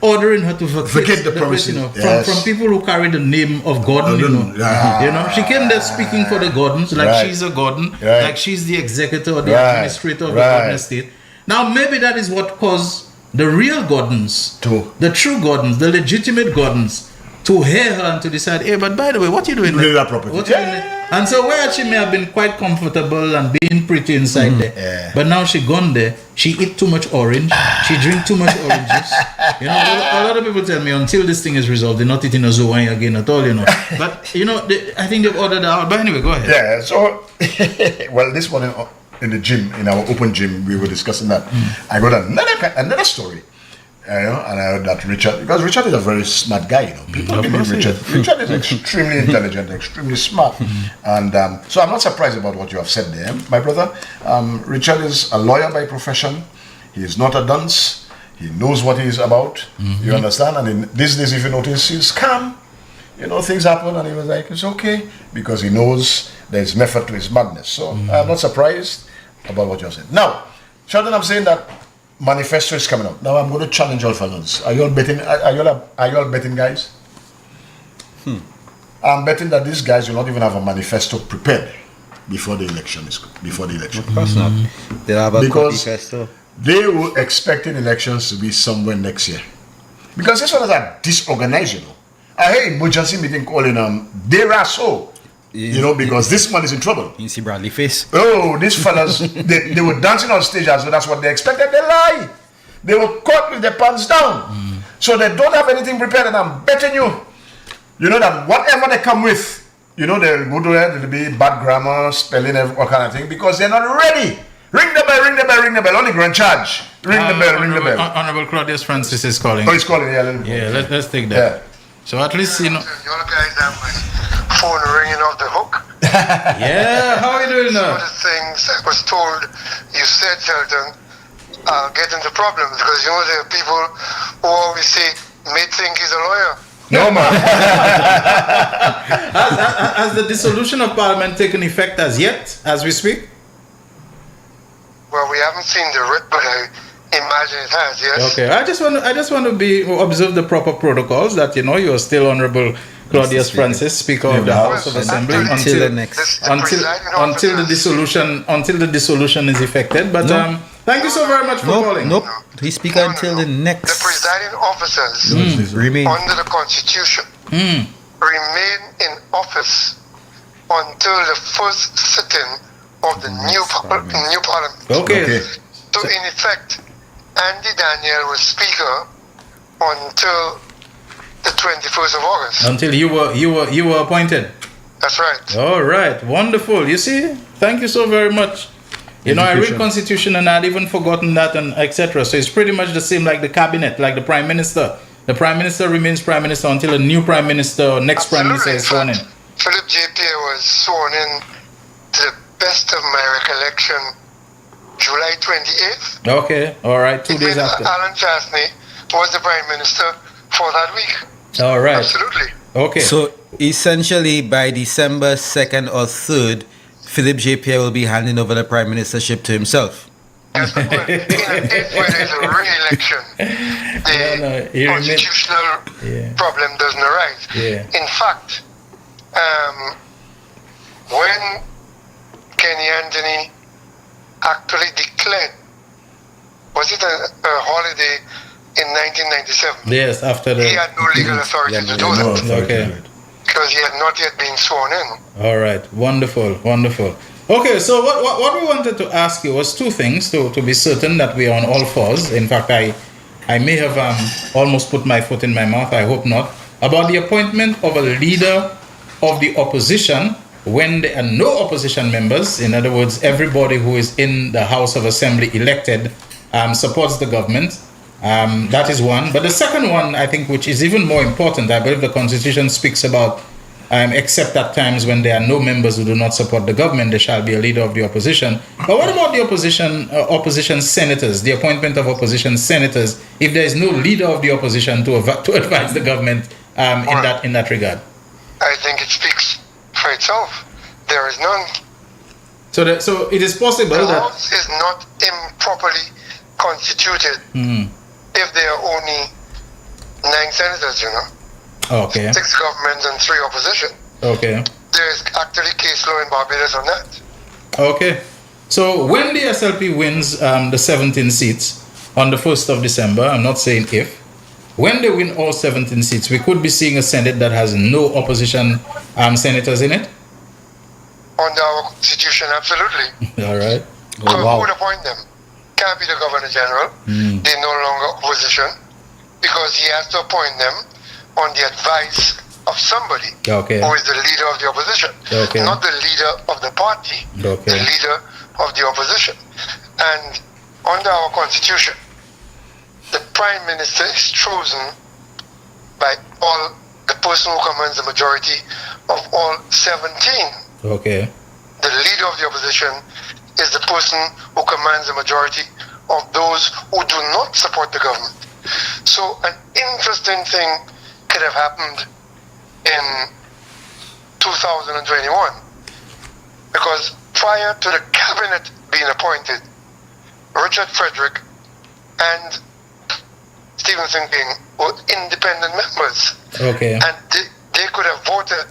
ordering her to forget the promise, you know, from people who carry the name of Gordon, you know. You know, she came there speaking for the Gordons, like she's a Gordon, like she's the executor or the administrator of the Gordon estate. Now, maybe that is what caused the real Gordons, the true Gordons, the legitimate Gordons, to hear her and to decide, hey, but by the way, what are you doing? That property. What you doing? And so where she may have been quite comfortable and being pretty inside there, but now she gone there, she eat too much orange, she drink too much orange juice. You know, a lot of people tell me until this thing is resolved, they're not eating a wine again at all, you know. But, you know, I think they've ordered out. But anyway, go ahead. Yeah, so, well, this morning in the gym, in our open gym, we were discussing that. I got another story. You know, and I heard that Richard, because Richard is a very smart guy, you know. People believe Richard. Richard is extremely intelligent, extremely smart. And so I'm not surprised about what you have said there, my brother. Richard is a lawyer by profession. He is not a dunce. He knows what he is about. You understand? And in these days, if you notice, he's calm. You know, things happen, and he was like, it's okay, because he knows there's method to his madness. So I'm not surprised about what you have said. Now, Sheldon, I'm saying that manifesto is coming out. Now I'm going to challenge all fellows. Are you all betting? Are you all betting, guys? I'm betting that these guys will not even have a manifesto prepared before the election is before the election. Of course not. They'll have a because they were expecting elections to be somewhere next year. Because this one is a disorganized, you know. I had emergency meeting calling Deraso. You know, because this man is in trouble. You see Bradley face. Oh, these fellas, they were dancing on stage as well. That's what they expected. They lie. They were caught with their pants down. So they don't have anything prepared. And I'm betting you, you know, that whatever they come with, you know, they'll go to there, there'll be bad grammar, spelling, all kind of thing, because they're not ready. Ring the bell, ring the bell, ring the bell. Only go in charge. Ring the bell, ring the bell. Honorable Claudius Francis is calling. Oh, he's calling, yeah. Yeah, let's take that. Yeah. So at least, you know. Your guys have my phone ringing off the hook. Yeah, how are you doing now? One of the things I was told, you said, Shelton, get into problems, because you know there are people who always say, may think he's a lawyer. No, man. Has the dissolution of Parliament taken effect as yet, as we speak? Well, we haven't seen the writ, but I imagine it has, yes. Okay, I just want to observe the proper protocols that, you know, you are still Honorable Claudius Francis, Speaker of the House of Assembly, until the dissolution is effected. But thank you so very much for calling. Nope. We speak until the next. The presiding officers remain under the Constitution remain in office until the first sitting of the new Parliament. Okay. So in effect, Andy Daniel was Speaker until the 21st of August. Until you were appointed. That's right. All right, wonderful. You see, thank you so very much. You know, I read Constitution and I'd even forgotten that and etc. So it's pretty much the same like the cabinet, like the Prime Minister. The Prime Minister remains Prime Minister until a new Prime Minister or next Prime Minister is sworn in. Philip J. Pierre was sworn in, to the best of my recollection, July 28th. Okay, all right, 2 days after. Alan Chastney was the Prime Minister for that week. All right. Absolutely. Okay. So essentially, by December 2nd or 3rd, Philip J. Pierre will be handing over the Prime Ministership to himself. Yes, but in a case where there's a re-election, the constitutional problem doesn't arise. Yeah. In fact, when Kenny Anthony actually declared, was it a holiday in 1997? Yes, after the... He had no legal authority to do that. Okay. Because he had not yet been sworn in. All right, wonderful. Okay, so what we wanted to ask you was two things to be certain that we are on all fours. In fact, I may have almost put my foot in my mouth, I hope not, about the appointment of a leader of the opposition when there are no opposition members. In other words, everybody who is in the House of Assembly elected supports the government. That is one. But the second one, I think, which is even more important, I believe the Constitution speaks about, except at times when there are no members who do not support the government, there shall be a leader of the opposition. But what about the opposition senators, the appointment of opposition senators, if there is no leader of the opposition to advise the government in that regard? I think it speaks for itself. There is none. So it is possible the that... House is not improperly constituted if there are only 9 senators, you know. Okay. 6 governments and 3 opposition. Okay. There is actually case law in Barbados on that. Okay. So when the SLP wins the 17 seats on the 1st of December, I'm not saying if, when they win all 17 seats, we could be seeing a Senate that has no opposition senators in it? Under our Constitution, absolutely. All right. So who would appoint them? Can't be the Governor General. They're no longer opposition because he has to appoint them on the advice of somebody who is the leader of the opposition. Not the leader of the party, the leader of the opposition. And under our Constitution, the Prime Minister is chosen by all the person who commands the majority of all 17. Okay. The leader of the opposition is the person who commands the majority of those who do not support the government. So an interesting thing could have happened in 2021 because prior to the cabinet being appointed, Richard Frederick and Stephenson King were independent members. Okay. And they could have voted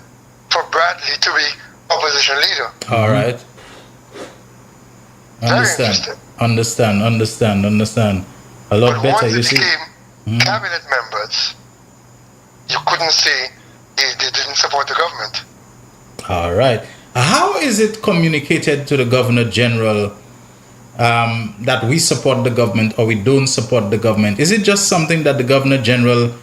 for Bradley to be opposition leader. All right. Understand. A lot but better, once you it see. became cabinet members, you couldn't say they didn't support the government. All right. How is it communicated to the Governor General that we support the government or we don't support the government? Is it just something that the Governor General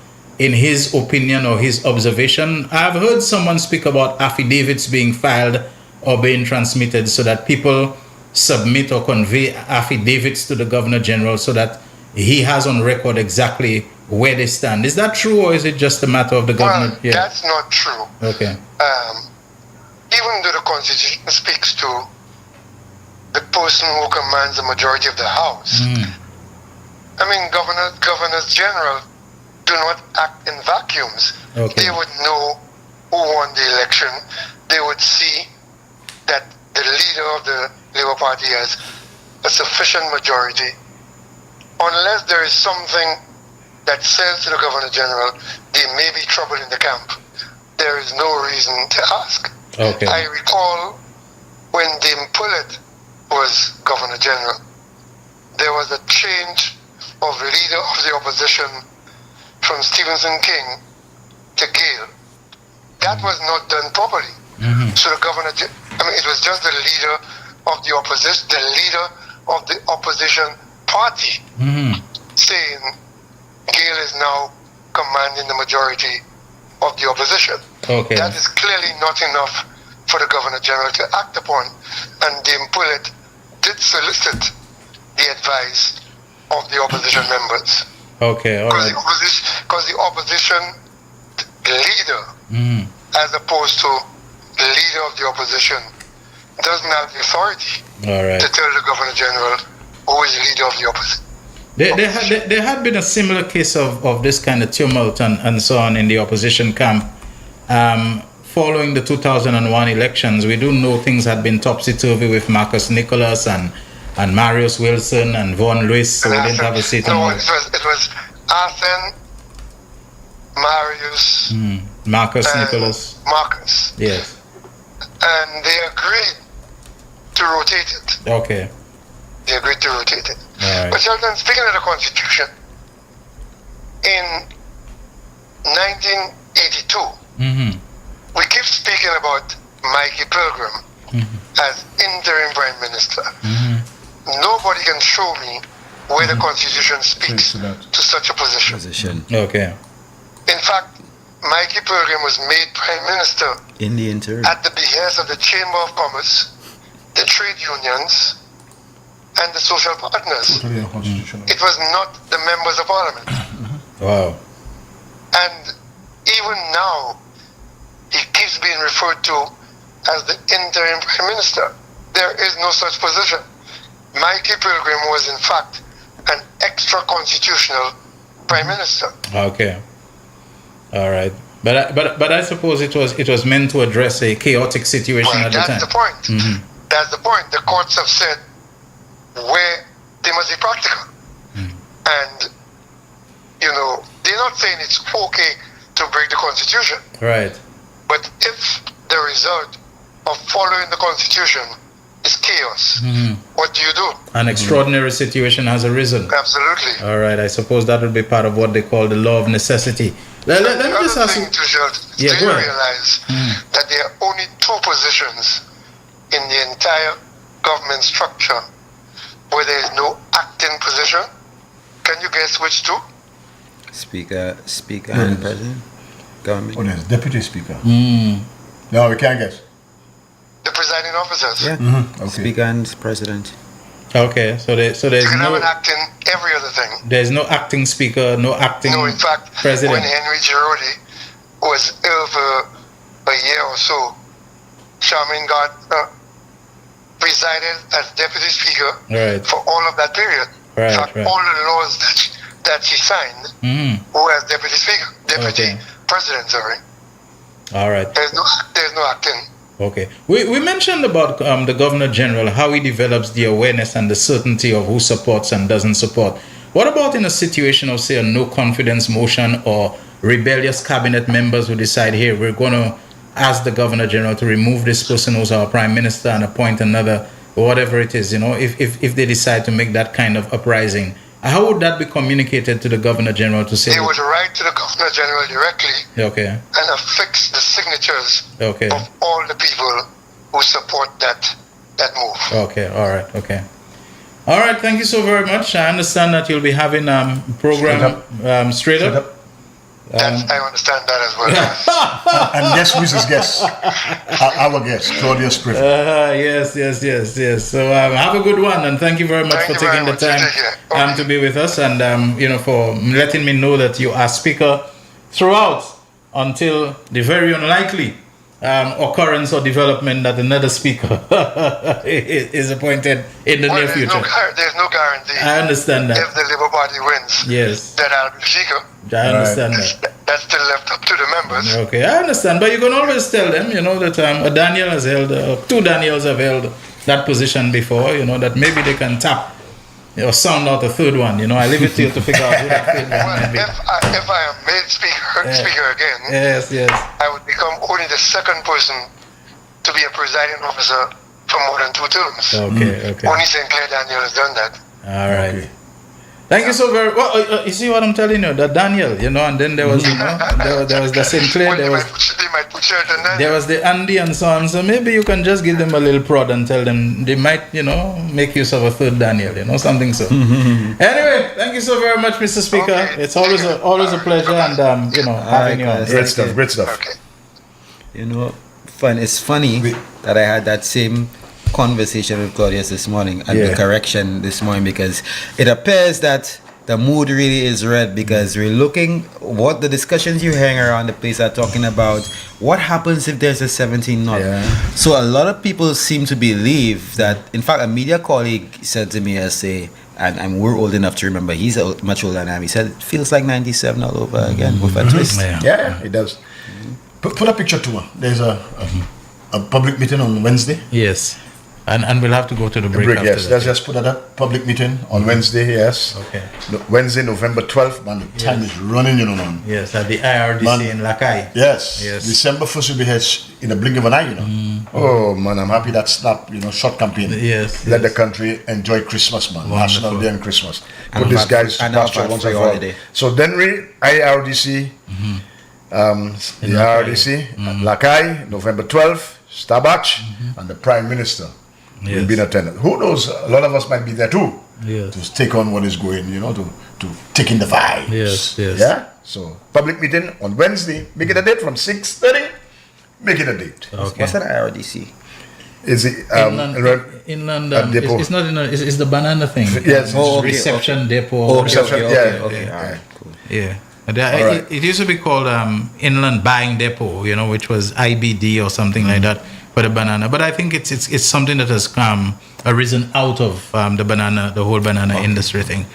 in his opinion or his observation? I've heard someone speak about affidavits being filed or being transmitted so that people submit or convey affidavits to the Governor General so that he has on record exactly where they stand. Is that true, or is it just a matter of the government? Well, that's not true. Okay. Even though the Constitution speaks to the person who commands the majority of the House, I mean, governors general do not act in vacuums. Okay. They would know who won the election. They would see that the leader of the Labour Party has a sufficient majority. Unless there is something that says to the Governor General, there may be trouble in the camp, there is no reason to ask. Okay. I recall when Dame Pullet was Governor General, there was a change of leader of the opposition from Stephenson King to Gale. That was not done properly. So the governor, it was just the leader of the opposition party saying Gale is now commanding the majority of the opposition. Okay. That is clearly not enough for the Governor General to act upon, and Dame Pullet did solicit the advice of the opposition members. Okay, all right. Because the opposition leader, as opposed to the leader of the opposition, doesn't have the authority to tell the Governor General who is the leader of the opposition. There had been a similar case of this kind of tumult and so on in the opposition camp. Following the 2001 elections, we do know things had been topsy-turvy with Marcus Nicholas and Marius Wilson and Vaughan Lewis, so we didn't have a seat. No, it was Arthur, Marius, Marcus Nicholas. Marcus. Yes. And they agreed to rotate it. Okay. They agreed to rotate it. All right. But Sheldon, speaking of the Constitution, in 1982, we keep speaking about Mikey Pilgrim as interim Prime Minister. Nobody can show me where the Constitution speaks to such a position. Okay. In fact, Mikey Pilgrim was made Prime Minister in the interim at the behest of the Chamber of Commerce, the trade unions, and the social partners. It was not the members of Parliament. Wow. And even now, he keeps being referred to as the interim Prime Minister. There is no such position. Mikey Pilgrim was in fact an extra-constitutional Prime Minister. Okay. All right. But I suppose it was meant to address a chaotic situation at the time. That's the point. That's the point. The courts have said where they must be practical. And, they're not saying it's okay to break the Constitution. Right. But if the result of following the Constitution is chaos, what do you do? An extraordinary situation has arisen. Absolutely. All right. I suppose that would be part of what they call the law of necessity. Let me just ask you. Do you realize that there are only two positions in the entire government structure where there is no acting position? Can you guess which two? Speaker and President. Government. Oh, there's Deputy Speaker. No, we can't guess. The presiding officers. Yeah. Okay. Speaker and President. Okay, so there's you can have an acting every other thing. There's no acting speaker, no acting. No, in fact, president. when Henry Girardi was ill for a year or so, Charmaine Gardner presided as deputy speaker for all of that period. In fact, all the laws that she signed who as deputy speaker, deputy president, sorry. All right. There's no acting. Okay. We mentioned about the Governor General, how he develops the awareness and the certainty of who supports and doesn't support. What about in a situation of, say, a no confidence motion or rebellious cabinet members who decide, here, we're going to ask the Governor General to remove this person who's our Prime Minister and appoint another, or whatever it is, if they decide to make that kind of uprising? How would that be communicated to the Governor General to say? They would write to the Governor General directly and affix the signatures of all the people who support that move. Okay, all right, okay. All right, thank you so very much. I understand that you'll be having program Straight Up. I understand that as well. And guess who's his guest? Our guest, Claudius Griffin. Yes. So have a good one, and thank you very much for taking the time to be with us, and for letting me know that you are speaker throughout until the very unlikely occurrence or development that another speaker is appointed in the near future. There's no guarantee. I understand that. If the Labour Party wins, yes, then I'll be speaker. I understand that. That's still left up to the members. Okay, I understand, but you can always tell them, that Daniel has held, two Daniels have held that position before, that maybe they can tap or sound out a third one. I leave it to you to figure out who that third one can be. If I am made speaker again, yes, I would become only the second person to be a presiding officer for more than 2 terms. Okay. Only St. Clair Daniel has done that. All right. Okay. Thank you so very well. You see what I'm telling you? That Daniel, and then there was, there was the St. Clair, there was the Andy and so on. So maybe you can just give them a little prod and tell them they might, make use of a third Daniel, something so. Anyway, thank you so very much, Mr. Speaker. Okay. It's always a pleasure, and having you on. Great stuff. Okay. It's funny that I had that same conversation with Claudius this morning and the correction this morning, because it appears that the mood really is red, because we're looking what the discussions you're hearing around the place are talking about. What happens if there's a 17-0? So a lot of people seem to believe that. In fact, a media colleague said to me yesterday, and we're old enough to remember, he's much older than I am, he said it feels like 97 all over again with a twist. Yeah, it does. Put a picture to her. There's a public meeting on Wednesday. Yes. And we'll have to go to the break after yes. that. Let's just put a public meeting on Wednesday, yes. Okay. Wednesday, November 12th, man, the time is running, man. Yes, at the IRDC in Lakai. Yes. December 1st will be here in a blink of an eye, Oh, man, I'm happy that snap, short campaign. Yes. Let the country enjoy Christmas, man. Wonderful. National Day and Christmas. Put these guys to pasture once and for all. So, Denry, IRDC, the IRDC, Lakai, November 12th, Starbatch, and the Prime Minister. Will be in attendance. Who knows? A lot of us might be there too. Yes. To take on what is going, to take in the vibes. Yes. Yeah. So public meeting on Wednesday. Make it a date from 6:30. Make it a date. Okay. What's an IRDC? Is it inland? It's not it's the banana thing. Yes. Reception depot. Reception. Okay. All right. Cool. Yeah. It used to be called Inland Buying Depot, which was IBD or something like that. For the banana, but I think it's something that has arisen out of the whole banana industry thing.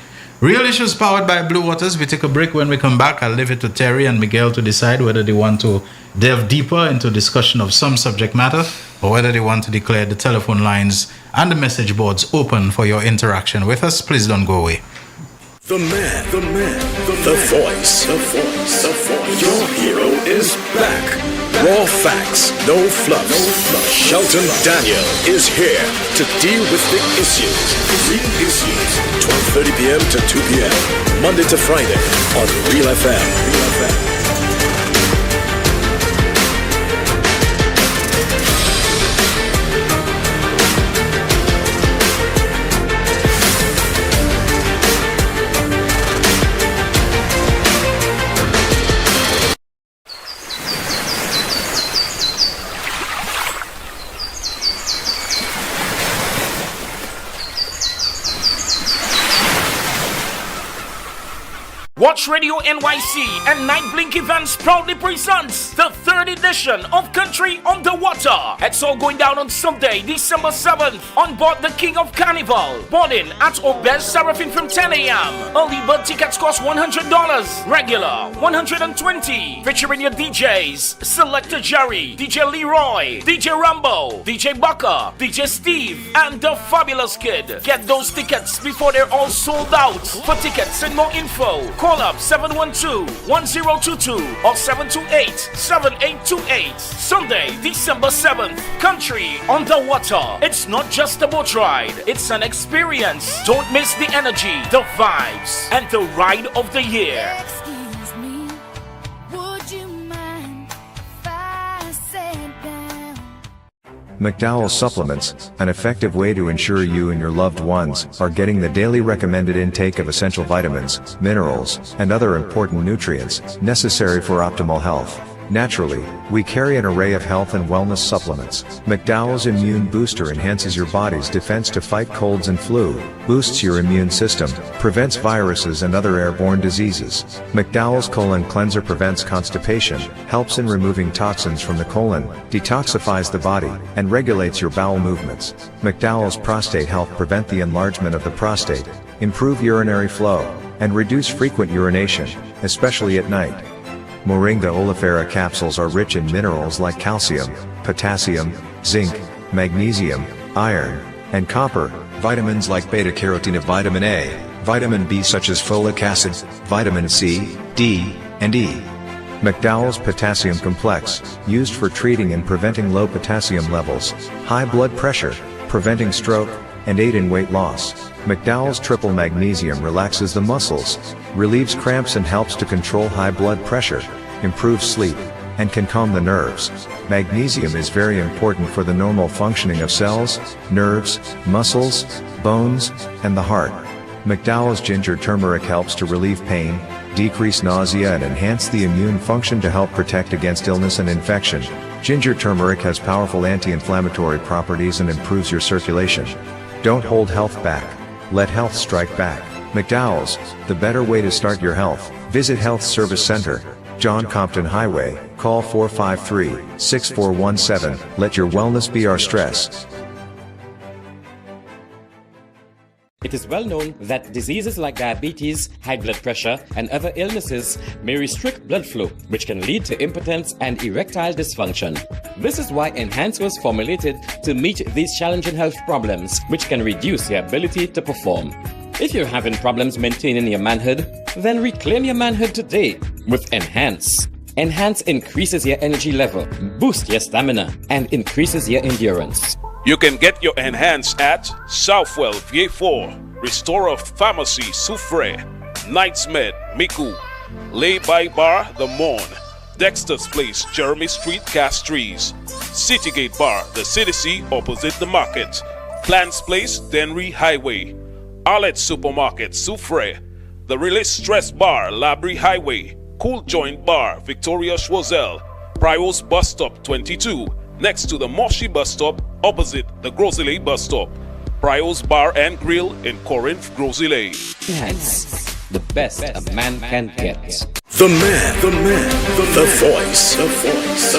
Real Issues powered by Blue Waters. We take a break. When we come back, I'll leave it to Terry and Miguel to decide whether they want to delve deeper into discussion of some subject matter, or whether they want to declare the telephone lines and the message boards open for your interaction with us. Please don't go away. The man, the voice. Your hero is back. Raw facts, no fluff. Shelton Daniel is here to deal with the issues. Real Issues, 12:30 p.m. to 2 p.m. Monday to Friday on Real FM. Watch Radio NYC and Night Blink Events proudly presents the 3rd edition of Country on the Water. It's all going down on Sunday, December 7th on board the King of Carnival. Boarding at Obez Seraphim from 10 a.m. Early bird tickets cost $100, regular $120. Featuring your DJs, Selector Jerry, DJ Leroy, DJ Rambo, DJ Bucker, DJ Steve, and the Fabulous Kid. Get those tickets before they're all sold out. For tickets and more info, call up 712-1022 or 728-7828. Sunday, December 7th, Country on the Water. It's not just a boat ride, it's an experience. Don't miss the energy, the vibes, and the ride of the year. Excuse me, would you mind if I sat down? McDowell's Supplements, an effective way to ensure you and your loved ones are getting the daily recommended intake of essential vitamins, minerals, and other important nutrients necessary for optimal health. Naturally, we carry an array of health and wellness supplements. McDowell's Immune Booster enhances your body's defense to fight colds and flu, boosts your immune system, prevents viruses and other airborne diseases. McDowell's Colon Cleanser prevents constipation, helps in removing toxins from the colon, detoxifies the body, and regulates your bowel movements. McDowell's Prostate Health prevent the enlargement of the prostate, improve urinary flow, and reduce frequent urination, especially at night. Moringa oleifera capsules are rich in minerals like calcium, potassium, zinc, magnesium, iron, and copper, vitamins like beta-carotene, vitamin A, vitamin B such as folic acid, vitamin C, D, and E. McDowell's Potassium Complex, used for treating and preventing low potassium levels, high blood pressure, preventing stroke, and aid in weight loss. McDowell's Triple Magnesium relaxes the muscles, relieves cramps and helps to control high blood pressure, improves sleep, and can calm the nerves. Magnesium is very important for the normal functioning of cells, nerves, muscles, bones, and the heart. McDowell's Ginger Turmeric helps to relieve pain, decrease nausea and enhance the immune function to help protect against illness and infection. Ginger turmeric has powerful anti-inflammatory properties and improves your circulation. Don't hold health back. Let health strike back. McDowell's, the better way to start your health. Visit Health Service Center, John Compton Highway, call 453-6417. Let your wellness be our stress. It is well known that diseases like diabetes, high blood pressure, and other illnesses may restrict blood flow, which can lead to impotence and erectile dysfunction. This is why Enhance was formulated to meet these challenging health problems, which can reduce your ability to perform. If you're having problems maintaining your manhood, then reclaim your manhood today with Enhance. Enhance increases your energy level, boosts your stamina, and increases your endurance. You can get your Enhance at Southwell VA4, Restorer Pharmacy Soufre, Knights Med Miku, Lay by Bar The Morn, Dexter's Place Jeremy Street Castries, Citygate Bar The CDC opposite the market, Plants Place Denry Highway, Arlette Supermarket Soufre, The Release Stress Bar Labrie Highway, Cool Joint Bar Victoria Schwazel, Prios Bus Stop 22, next to the Moshi Bus Stop opposite the Grosile Bus Stop. Prios Bar and Grill in Corinth, Grosile. Enhance, the best a man can get. The man, the voice, the voice.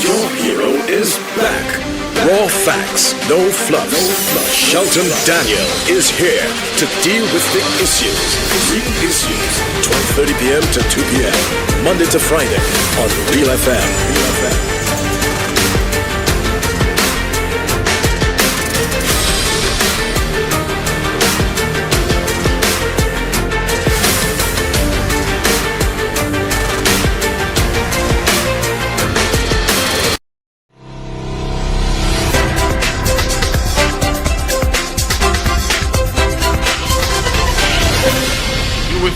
Your hero is back. Raw facts, no fluff. Shelton Daniel is here to deal with the issues. Real issues. 12:30 p.m. to 2 p.m. Monday to Friday on Real FM.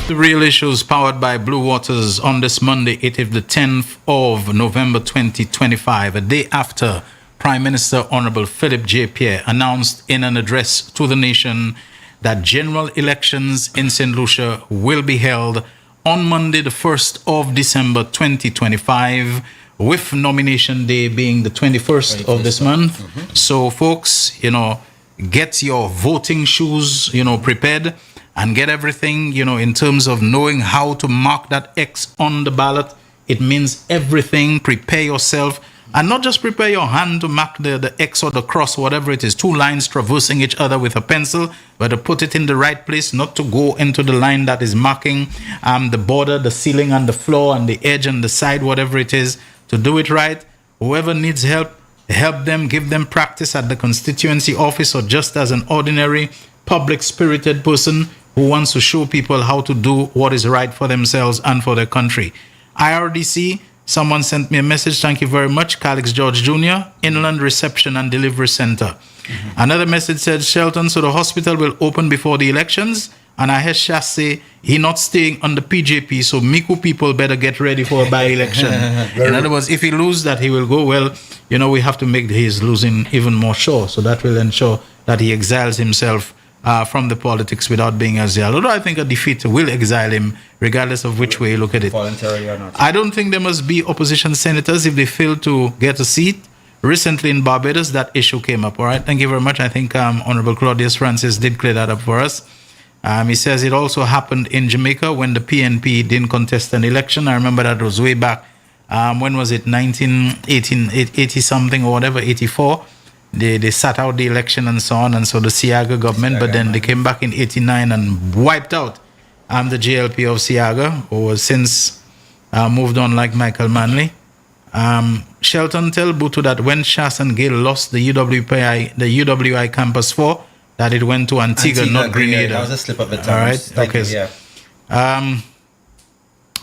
The Real Issues powered by Blue Waters on this Monday, it is the 10th of November 2025, a day after Prime Minister Honorable Philip J. Pierre announced in an address to the nation that general elections in St. Lucia will be held on Monday, the 1st of December 2025, with nomination day being the 21st of this month. So, folks, get your voting shoes, prepared. And get everything, in terms of knowing how to mark that X on the ballot. It means everything. Prepare yourself. And not just prepare your hand to mark the X or the cross, whatever it is. 2 lines traversing each other with a pencil. But to put it in the right place, not to go into the line that is marking the border, the ceiling and the floor and the edge and the side, whatever it is. To do it right, whoever needs help them, give them practice at the constituency office or just as an ordinary public-spirited person who wants to show people how to do what is right for themselves and for their country. IRDC, someone sent me a message. Thank you very much. Calix George Jr., Inland Reception and Delivery Center. Another message said, Shelton, so the hospital will open before the elections. and Ahesha say he not staying on the PJP, so Miku people better get ready for a by-election. In other words, if he lose that, he will go, well, you know, we have to make his losing even more sure. So that will ensure that he exiles himself from the politics without being exiled. Although I think a defeat will exile him, regardless of which way you look at it. Voluntary or not. I don't think there must be opposition senators if they fail to get a seat. Recently in Barbados, that issue came up. All right, thank you very much. I think Honorable Claudius Francis did clear that up for us. He says it also happened in Jamaica when the PNP didn't contest an election. I remember that was way back. When was it? 80 something or whatever, 84. They sat out the election and so on, and so the Siaga government, but then they came back in 89 and wiped out the JLP of Siaga, who was since moved on like Michael Manley. Shelton tell Butu that when Shas and Gale lost the UWI Campus 4, that it went to Antigua, not Grenada. That was a slip of the tongue. All right, okay.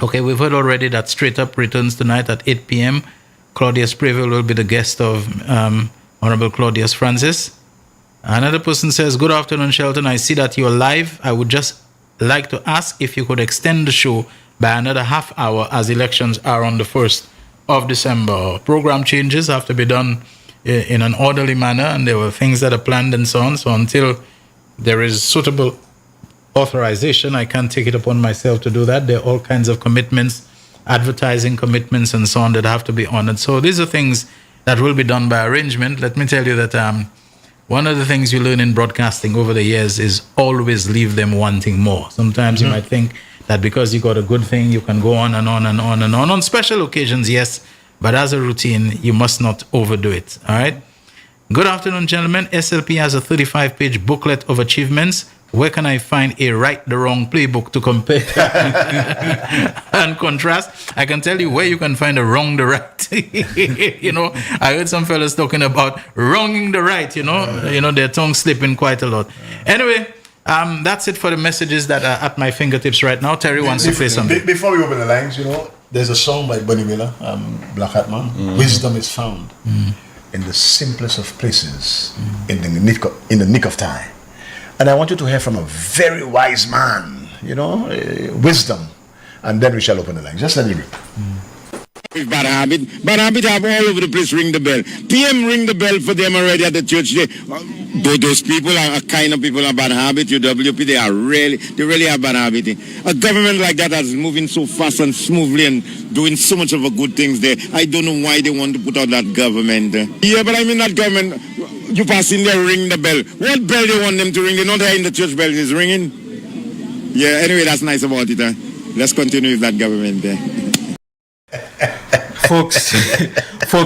Okay, we've heard already that Straight Up returns tonight at 8 p.m. Claudius Prevel will be the guest of Honorable Claudius Francis. Another person says, good afternoon, Shelton. I see that you're live. I would just like to ask if you could extend the show by another half hour as elections are on the 1st of December. Program changes have to be done in an orderly manner, and there were things that are planned and so on. So until there is suitable authorization, I can't take it upon myself to do that. There are all kinds of commitments, advertising commitments and so on that have to be honored. So these are things that will be done by arrangement. Let me tell you that one of the things you learn in broadcasting over the years is always leave them wanting more. Sometimes you might think that because you got a good thing, you can go on and on and on and on. On special occasions, yes, but as a routine, you must not overdo it. All right? Good afternoon, gentlemen. SLP has a 35-page booklet of achievements. Where can I find a right the wrong playbook to compare and contrast? I can tell you where you can find a wrong the right. You know, I heard some fellas talking about wronging the right, you know, their tongue slipping quite a lot. Anyway, that's it for the messages that are at my fingertips right now. Terry wants to say something. Before we open the lines, you know, there's a song by Bunny Miller, Black Hat Man. Wisdom is found in the simplest of places, in the nick of time. And I want you to hear from a very wise man, you know, wisdom. And then we shall open the lines. Just let me read. Bad habit. Bad habit have all over the place ring the bell. PM ring the bell for them already at the church. Those people are kind of people of bad habit. UWP, they really have bad habit. A government like that is moving so fast and smoothly and doing so much of a good things there. I don't know why they want to put out that government. Yeah, but I mean that government, you pass in there, ring the bell. What bell they want them to ring? They're not hearing the church bell is ringing. Yeah, anyway, that's nice about it. Let's continue with that government there. Folks,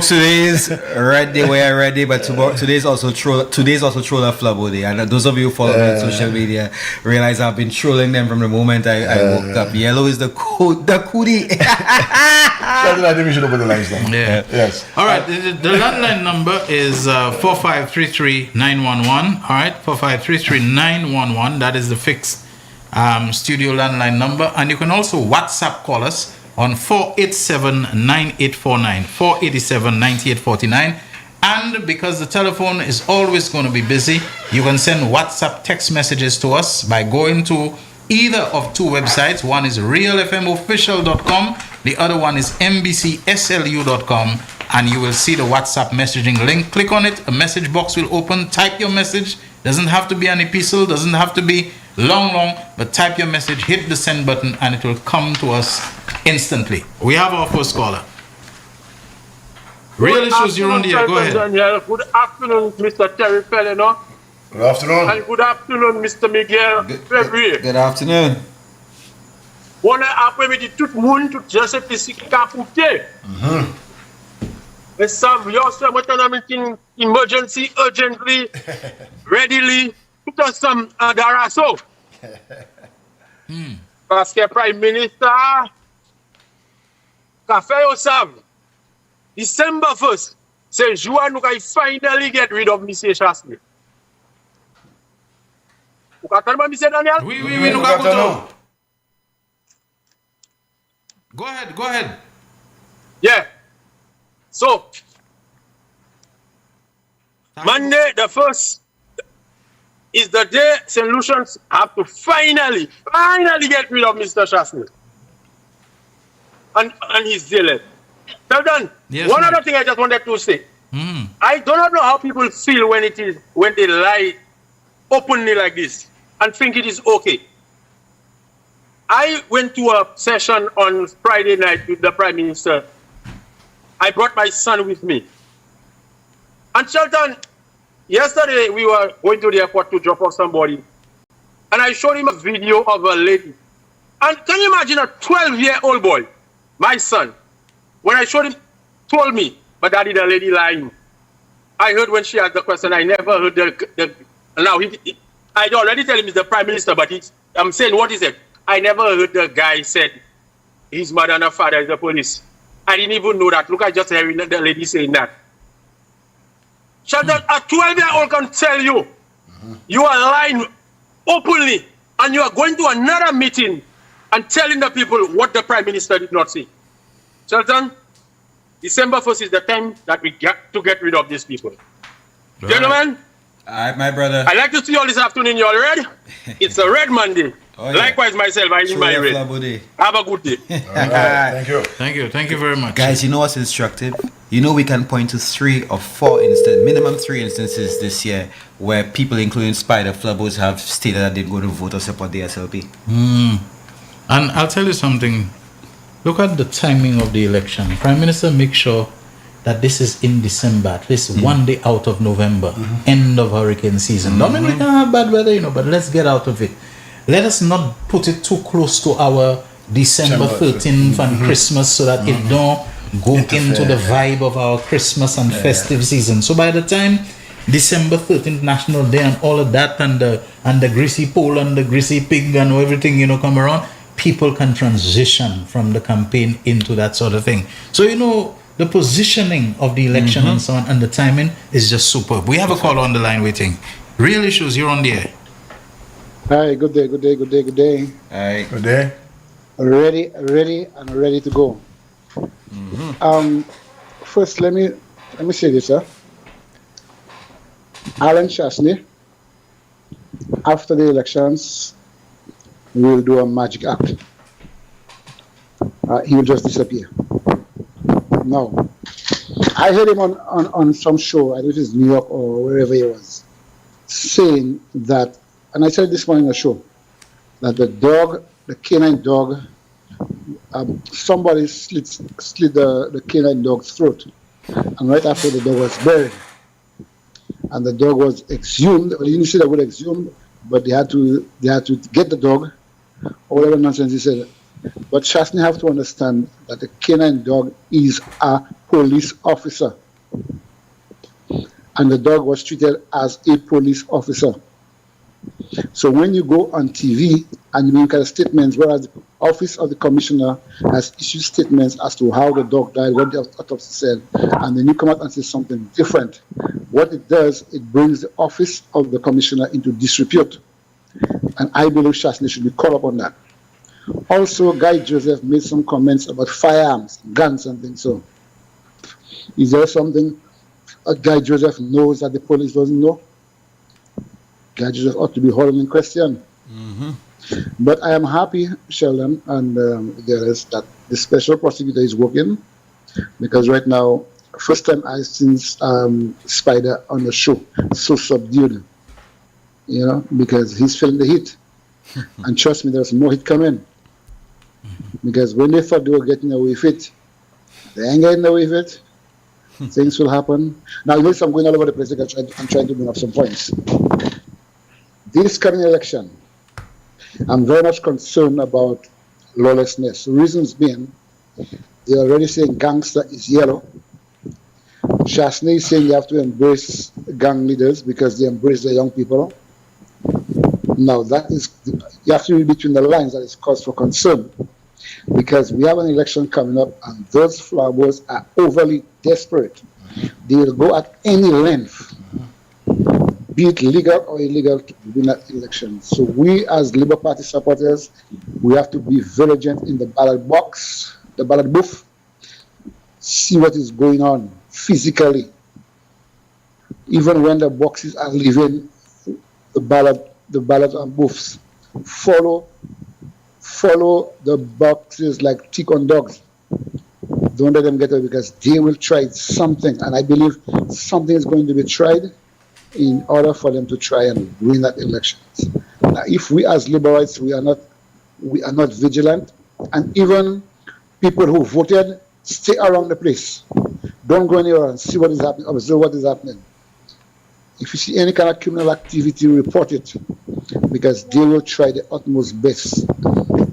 today is ready, we are ready, but today's also troller flubbo day. And those of you who follow me on social media realize I've been trolling them from the moment I woke up. Yellow is the cootie. I think we should open the lines now. Yeah. Yes. All right. The landline number is 4533-911. All right. 4533-911. That is the fixed studio landline number. And you can also WhatsApp call us on 487-9849, 487-9849. And because the telephone is always going to be busy, you can send WhatsApp text messages to us by going to either of two websites. One is realfmofficial.com, the other one is mbcslu.com, and you will see the WhatsApp messaging link. Click on it, a message box will open, type your message. Doesn't have to be an epistle, doesn't have to be long, but type your message, hit the send button, and it will come to us instantly. We have our first caller. Real Issues, you're on the air. Go ahead. Daniel. Good afternoon, Mr. Terry Peleno. Good afternoon. And good afternoon, Mr. Miguel February. Good afternoon. On après-midi, tout le monde, tout je sais que c'est capoté. Mais ça, yo, c'est maintenant meeting emergency, urgently, readily, tout ensemble en Darasso. Parce que Prime Minister, qu'a fait au savent, December 1st, c'est le jour où nous allons finally get rid of Mr. Chasney. Vous comprenez, Mr. Daniel? Oui, nous comprenons. Go ahead. Yeah. So, Monday, the 1st, is the day St. Lucians have to finally get rid of Mr. Chasney and his zealot. Well done. Yes, One other thing I just wanted to say. I do not know how people feel when they lie openly like this and think it is okay. I went to a session on Friday night with the Prime Minister. I brought my son with me. And Shelton, yesterday we were going to the airport to drop off somebody. And I showed him a video of a lady. And can you imagine a 12-year-old boy, my son, when I showed him, told me, but daddy, the lady lying. I heard when she asked the question, I never heard now I'd already tell him he's the Prime Minister, but I'm saying what he said. I never heard the guy said his mother and her father is the police. I didn't even know that. Look, I just heard the lady saying that. Sheldon, a 12-year-old can tell you, you are lying openly, and you are going to another meeting and telling the people what the Prime Minister did not say. Sheldon, December 1st is the time that we got to get rid of these people. Right. Gentlemen, all right, my brother. I'd like to see you all this afternoon. You all ready? It's a red Monday. Oh, yeah. Likewise, myself, I need my red. Have a good day. Thank you. Thank you very much. Guys, you know what's instructive? You know we can point to 3 or 4 instances, minimum 3 instances this year where people, including Spider Flubos, have stated that they're going to vote or support the SLP. And I'll tell you something. Look at the timing of the election. Prime Minister, make sure that this is in December, at least one day out of November, end of hurricane season. Don't mean we can have bad weather, but let's get out of it. Let us not put it too close to our December 13th and Christmas so that it don't go into the vibe of our Christmas and festive season. So by the time December 13th National Day and all of that and the greasy pole and the greasy pig and everything, come around, people can transition from the campaign into that sort of thing. So, the positioning of the election and so on and the timing is just superb. We have a call on the line waiting. Real Issues, you're on the air. Hi, good day. Hi. Good day. Ready to go. First, let me say this, sir. Alan Chasney, after the elections, will do a magic act. He will just disappear. No. I heard him on some show, I don't know if it's New York or wherever he was, saying that, and I said this morning on the show, that the canine dog, somebody slit the canine dog's throat. And right after the dog was buried. And the dog was exhumed, well, you didn't say the word exhumed, but they had to get the dog, or whatever nonsense he said. But Chasney have to understand that the canine dog is a police officer. And the dog was treated as a police officer. So when you go on TV and you make statements, whereas the office of the commissioner has issued statements as to how the dog died, what the autopsy said, and then you come out and say something different, what it does, it brings the office of the commissioner into disrepute. And I believe Chasney should be called up on that. Also, Guy Joseph made some comments about firearms, guns and things. So, is there something Guy Joseph knows that the police doesn't know? Guy Joseph ought to be held in question. But I am happy, Sheldon, and the others, that the special prosecutor is working, because right now, first time I've seen Spider on the show, so subdued, because he's feeling the heat. And trust me, there's more heat coming. Because when they thought they were getting away with it, they ain't getting away with it. Things will happen. Now, I'm going all over the place because I'm trying to bring up some points. This coming election, I'm very much concerned about lawlessness. Reasons being, they're already saying gangster is yellow. Chasney is saying you have to embrace gang leaders because they embrace the young people. Now, that is, you have to read between the lines, that is cause for concern. Because we have an election coming up and those flowers are overly desperate. They will go at any length, be it legal or illegal, to win that election. So we as Labour Party supporters, we have to be vigilant in the ballot box, the ballot booth, see what is going on physically. Even when the boxes are leaving, the ballot booths. Follow the boxes like tick on dogs. Don't let them get away because they will try something, and I believe something is going to be tried in order for them to try and win that elections. Now, if we as Liberites we are not vigilant, and even people who voted stay around the place, don't go anywhere and see what is happening, observe what is happening. If you see any kind of criminal activity, report it, because they will try the utmost best.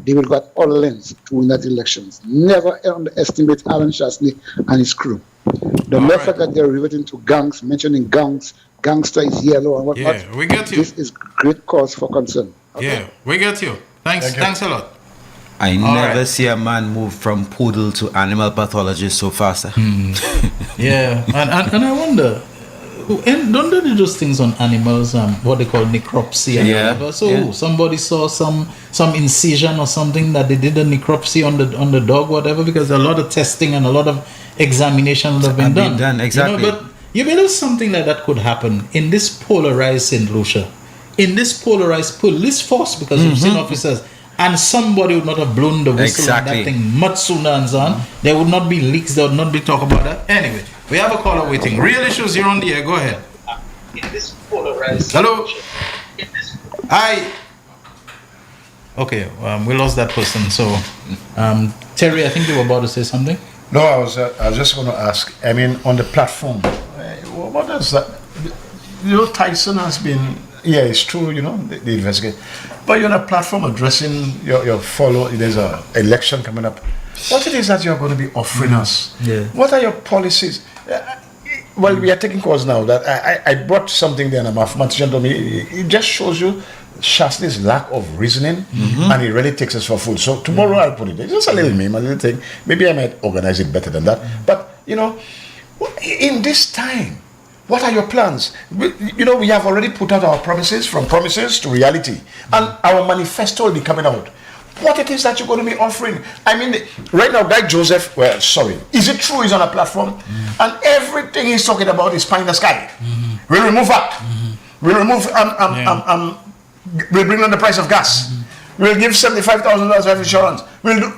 They will got all lengths to win that elections. Never underestimate Alan Chastney and his crew. The mere fact that they're reverting to gangs, mentioning gangs, gangster is yellow and whatnot. Yeah, we get you. This is great cause for concern. Okay? Yeah, we get you. Thanks a lot. I never see a man move from poodle to animal pathologist so fast. Yeah, and I wonder, don't they do those things on animals, what they call necropsy and whatever? So somebody saw some incision or something that they did a necropsy on the dog, whatever, because a lot of testing and a lot of examination would have been done. Exactly. But you believe something like that could happen in this polarized St. Lucia, in this polarized police force, because you've seen officers, and somebody would not have blown the whistle on that thing much sooner and so on. There would not be leaks, there would not be talk about that. Anyway, we have a caller waiting. Real Issues, you're on the air. Go ahead. Hello. Hi. Okay, we lost that person. So, Terry, I think you were about to say something. No, I was just going to ask. I mean, on the platform, what is that? Tyson has been. Yeah, it's true. They investigate, but you're on a platform addressing your follow. There's an election coming up. What it is that you're going to be offering us? Yeah. What are your policies? Well, we are taking calls now. That I brought something there, and a mathematician told me it just shows you Chastney's lack of reasoning, and it really takes us for food. So tomorrow I'll put it. It's just a little meme, a little thing. Maybe I might organize it better than that. But in this time, what are your plans? We have already put out our promises, from promises to reality, and our manifesto will be coming out. What it is that you're going to be offering? I mean, right now, Guy Joseph. Well, sorry, is it true he's on a platform, and everything he's talking about is pie in the sky? We'll remove that. We'll remove we'll bring down the price of gas. We'll give $75,000 of insurance. We'll do.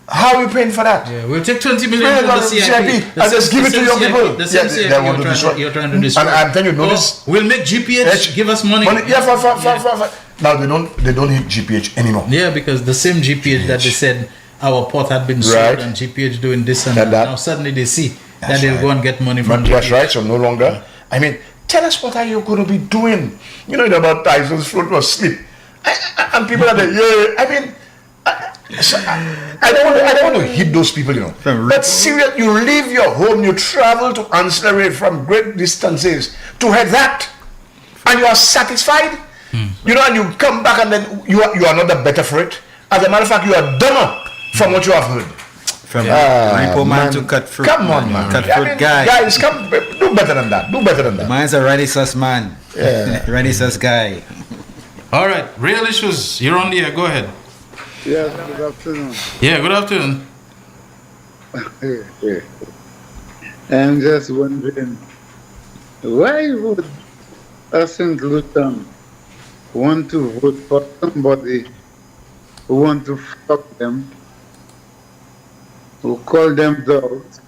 How are we paying for that? Yeah, we'll take 20 million from the CIP and just give it to your people. The same CIP you're trying to destroy. And I'm telling you, notice. We'll make GPH give us money. Yeah, for. Now they don't hit GPH anymore. Yeah, because the same GPH that they said our port had been sold and GPH doing this and that. Now suddenly they see that they'll go and get money from GPH. That's right, so no longer. I mean, tell us what are you going to be doing? About Tyson's float was sleep. And people are there, I mean, I don't want to hit those people, But seriously, you leave your home, you travel to ancillary from great distances to head that, and you are satisfied, and you come back and then you are not the better for it. As a matter of fact, you are dumber from what you have heard. From repo man to cut fruit. Come on, man. Cut fruit guy. Guys, do better than that. Do better than that. Mine's a Renaissance man. Yeah. Renaissance guy. All right, Real Issues, you're on the air. Go ahead. Yes, good afternoon. Yeah, good afternoon. I'm just wondering, why would a St. Lucian want to vote for somebody who want to fuck them, who call them dogs,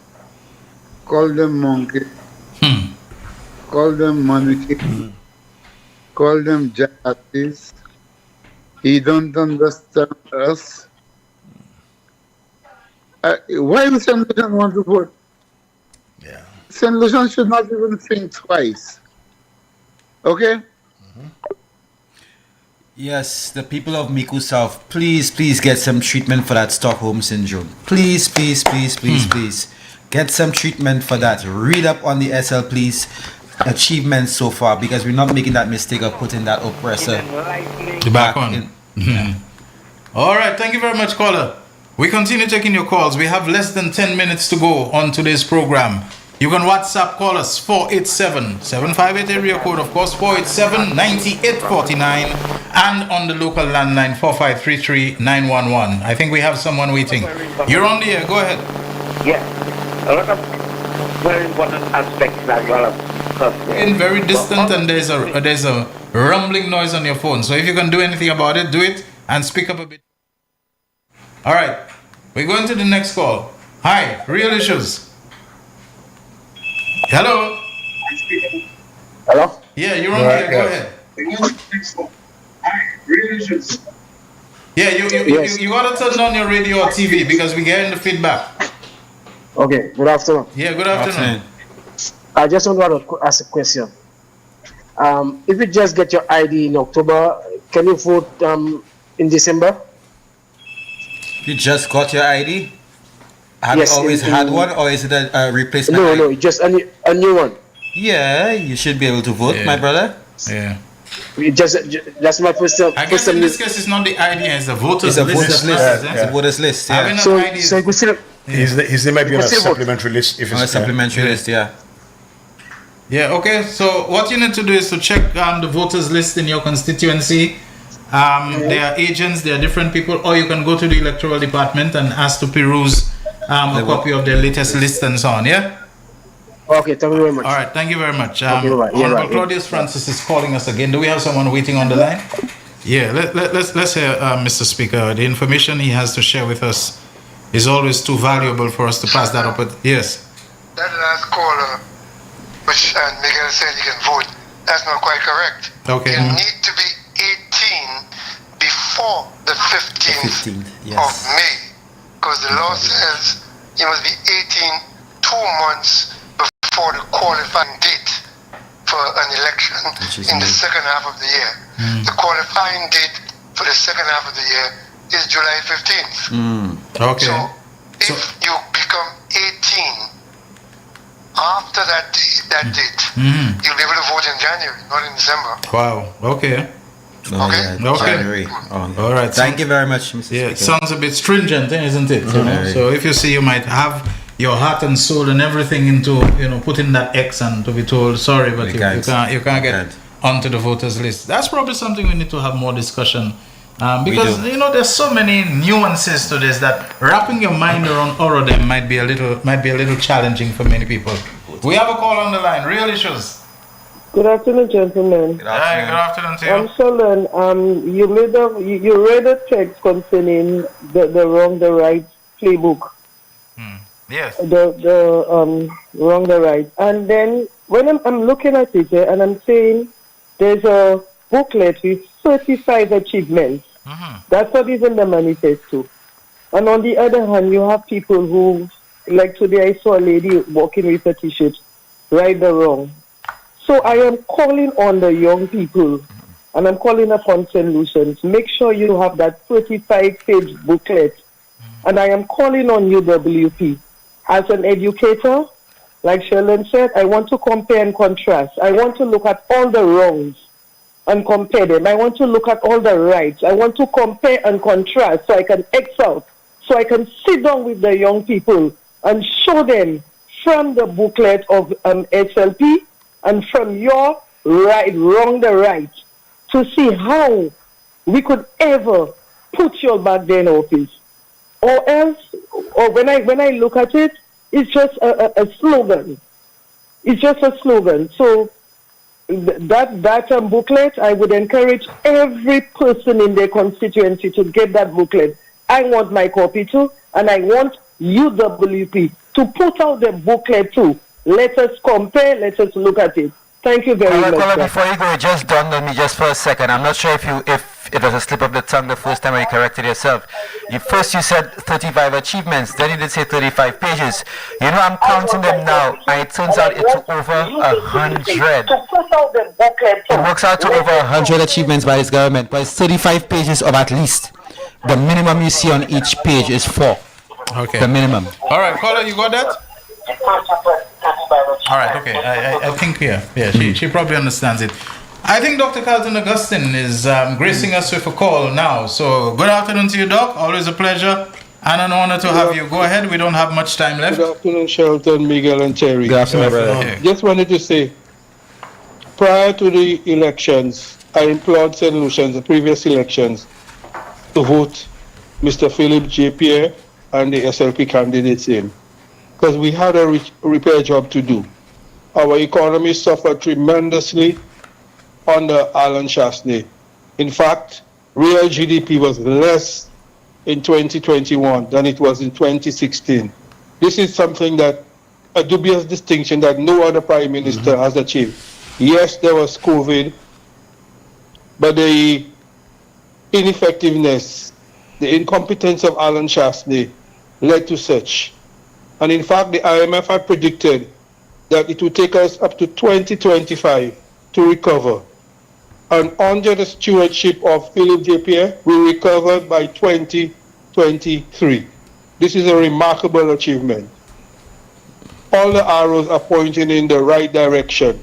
call them monkeys, call them monkeys, call them jackasses? He don't understand us. Why would St. Lucian want to vote? Yeah. St. Lucian should not even think twice. Okay? Yes, the people of Micoud South, please get some treatment for that Stockholm syndrome. Please. Get some treatment for that. Read up on the SLP's achievements so far, because we're not making that mistake of putting that oppressor back on. All right, thank you very much, caller. We continue taking your calls. We have less than 10 minutes to go on today's program. You can WhatsApp call us 487-758 area code, of course, 487-9849, and on the local landline 4533-911. I think we have someone waiting. You're on the air. Go ahead. Yes, a lot of very important aspects as well. In very distant, and there's a rumbling noise on your phone. So if you can do anything about it, do it and speak up a bit. All right, we're going to the next call. Hi, Real Issues. Hello. Hello? Yeah, you're on here. Go ahead. Yeah, you gotta turn on your radio or TV because we're getting the feedback. Okay, good afternoon. Yeah, good afternoon. I just want to ask a question. If you just get your ID in October, can you vote in December? You just got your ID? Have Yes, you always had one, or is it a replacement? No, just a new one. Yeah, you should be able to vote, my brother. Yeah. That's my first time. I guess in this case, it's not the ID, it's the voters list. It's a voters list. Yeah. Having an ID So you could still. His name might be on a supplementary list. If On a supplementary list, yeah. Yeah, okay. So what you need to do is to check the voters list in your constituency. There are agents, there are different people, or you can go to the electoral department and ask to peruse a copy of their latest list and so on, yeah? Okay, thank you very much. All right, thank you very much. Okay, bye-bye. Yeah, Honorable right. Claudius Francis is calling us again. Do we have someone waiting on the line? Yeah, let's hear Mr. Speaker. The information he has to share with us is always too valuable for us to pass that up. Yes. That last caller, which Miguel said he can vote, that's not quite correct. Okay. You need to be 18 before the 15th of May, because the law says you must be 18 2 months before the qualifying date for an election in the second half of the year. The qualifying date for the second half of the year is July 15th. Okay. So if you become 18 after that date, you'll be able to vote in January, not in December. Wow. Okay. Okay. January. All right. Thank you very much, Mr. Yeah, Speaker. it sounds a bit stringent, isn't it? You know? So if you see you might have your heart and soul and everything into, putting that X and to be told sorry, but you can't get onto the voters list. That's probably something we need to have more discussion. Because there's so many nuances to this that wrapping your mind around all of them might be a little challenging for many people. We have a call on the line. Real Issues. Good afternoon, gentlemen. Hi, good afternoon to you. I'm Sheldon. You read a text concerning the wrong, the right playbook. Yes. The wrong, the right. And then when I'm looking at it and I'm saying there's a booklet with 35 achievements. That's what is in the manifesto. And on the other hand, you have people who, like today I saw a lady walking with a t-shirt, right the wrong. So I am calling on the young people, and I'm calling upon St. Lucians. Make sure you have that 35-page booklet. And I am calling on UWP. As an educator, like Sheldon said, I want to compare and contrast. I want to look at all the wrongs and compare them. I want to look at all the rights. I want to compare and contrast so I can excel, so I can sit down with the young people and show them from the booklet of SLP and from your wrong, the right, to see how we could ever put you back there in office. Or else, or when I look at it, it's just a slogan. It's just a slogan. So that booklet, I would encourage every person in their constituency to get that booklet. I want my copy too, and I want UWP to put out the booklet too. Let us compare, let us look at it. Thank you very much. Before you go, it just dawned on me just for a second. I'm not sure if it was a slip of the tongue the first time or you corrected yourself. First you said 35 achievements, then you did say 35 pages. I'm counting them now, and it turns out it's over 100. It works out to over 100 achievements by this government, but it's 35 pages of at least. The minimum you see on each page is 4. Okay. The minimum. All right, caller, you got that? All right, okay. I think, she probably understands it. I think Dr. Carlton Augustine is gracing us with a call now. So, good afternoon to you, Doc. Always a pleasure and an honor to have you. Go ahead. We don't have much time left. Good afternoon, Shelton, Miguel, and Terry. Good afternoon, brother. Just wanted to say, prior to the elections, I implored St. Lucians, the previous elections, to vote Mr. Philip J. Pierre and the SLP candidates in, because we had a repair job to do. Our economy suffered tremendously. under Alan Shastney. In fact, real GDP was less in 2021 than it was in 2016. This is something that a dubious distinction that no other prime minister has achieved. Yes, there was COVID, but the ineffectiveness, the incompetence of Alan Shastney led to such. And in fact, the IMF had predicted that it would take us up to 2025 to recover. And under the stewardship of Philip J. Pierre, we recovered by 2023. This is a remarkable achievement. All the arrows are pointing in the right direction.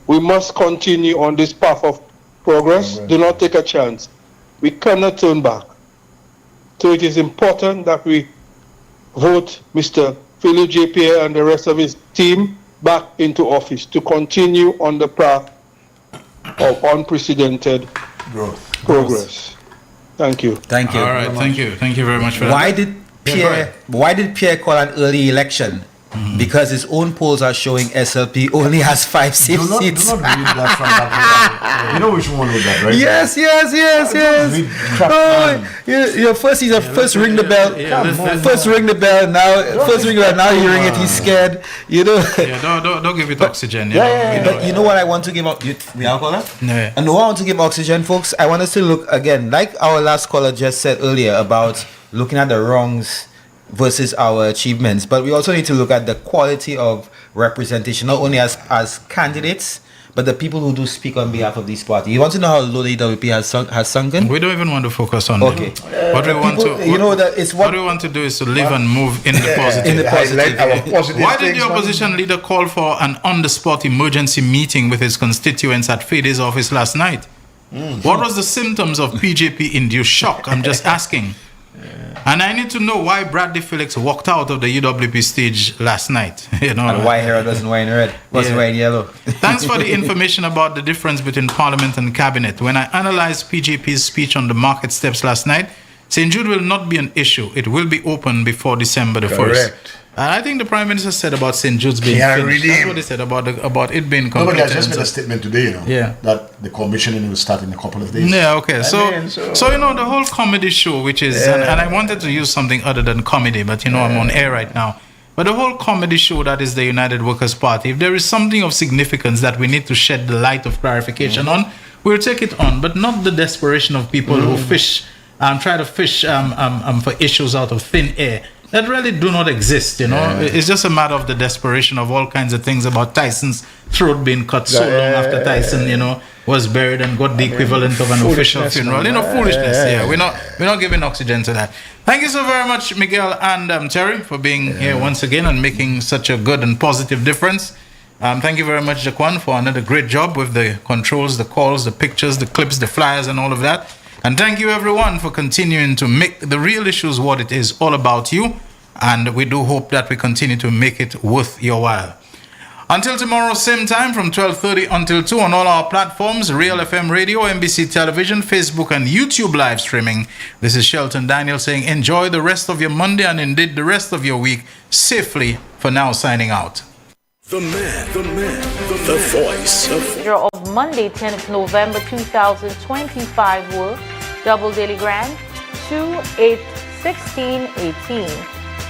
We must continue on this path of progress. Do not take a chance. We cannot turn back. So it is important that we vote Mr. Philip J. Pierre and the rest of his team back into office to continue on the path of unprecedented progress. Thank you. Thank you. All right, thank you. Thank you very much for that. Why did Pierre call an early election? Because his own polls are showing SLP only has 5 seats. Do not read that from that. You know which one was that, right? Yes. He's first ring the bell. First ring the bell. Now hearing it, he's scared. You know. Yeah, don't give it oxygen. But you know what I want to give up? The alcohol? No. And no, I want to give oxygen, folks. I want us to look again, like our last caller just said earlier about looking at the wrongs versus our achievements, but we also need to look at the quality of representation, not only as candidates, but the people who do speak on behalf of these parties. You want to know how low the EWP has sunken? We don't even want to focus on okay. What we want to do is to live and move in the positive. Why did the opposition leader call for an on-the-spot emergency meeting with his constituents at Fide's office last night? What was the symptoms of PJP-induced shock? I'm just asking. And I need to know why Bradley Felix walked out of the UWP stage last night. And why Harold wasn't wearing red, wasn't wearing yellow. Thanks for the information about the difference between Parliament and Cabinet. When I analyzed PJP's speech on the market steps last night, St. Jude will not be an issue. It will be open before December the 1st. And I think the Prime Minister said about St. Jude's being finished. That's what he said about it being completed. Nobody has just made a statement today, that the commissioning will start in a couple of days. Yeah, okay. So the whole comedy show, which is, and I wanted to use something other than comedy, but I'm on air right now. But the whole comedy show that is the United Workers' Party, if there is something of significance that we need to shed the light of clarification on, we'll take it on, but not the desperation of people who try to fish for issues out of thin air that really do not exist, It's just a matter of the desperation of all kinds of things about Tyson's throat being cut so long after Tyson, was buried and got the equivalent of an official funeral. Foolishness. We're not giving oxygen to that. Thank you so very much, Miguel and Terry, for being here once again and making such a good and positive difference. Thank you very much, Jaquan, for another great job with the controls, the calls, the pictures, the clips, the flyers, and all of that. And thank you, everyone, for continuing to make the real issues what it is all about you. And we do hope that we continue to make it worth your while. Until tomorrow, same time from 12:30 until 2 on all our platforms, Real FM Radio, NBC Television, Facebook, and YouTube live streaming. This is Shelton Daniel saying enjoy the rest of your Monday and indeed the rest of your week safely. For now, signing out. The voice. Of Monday, 10th November 2025 were Double Daily Grand 2, 8, 16, 18.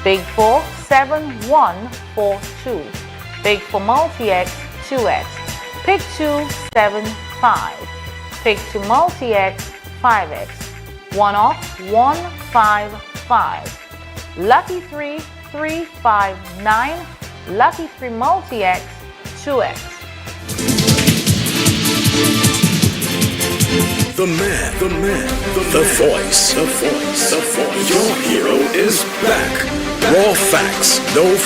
Big 4, 7, 1, 4, 2. Big 4 Multi-X, 2X. Pick 2, 7, 5. Pick 2 Multi-X, 5X. 1 off, 1, 5, 5. Lucky 3, 3, 5, 9. Lucky 3 Multi-X, 2X. The voice. Your hero is back. Raw facts, no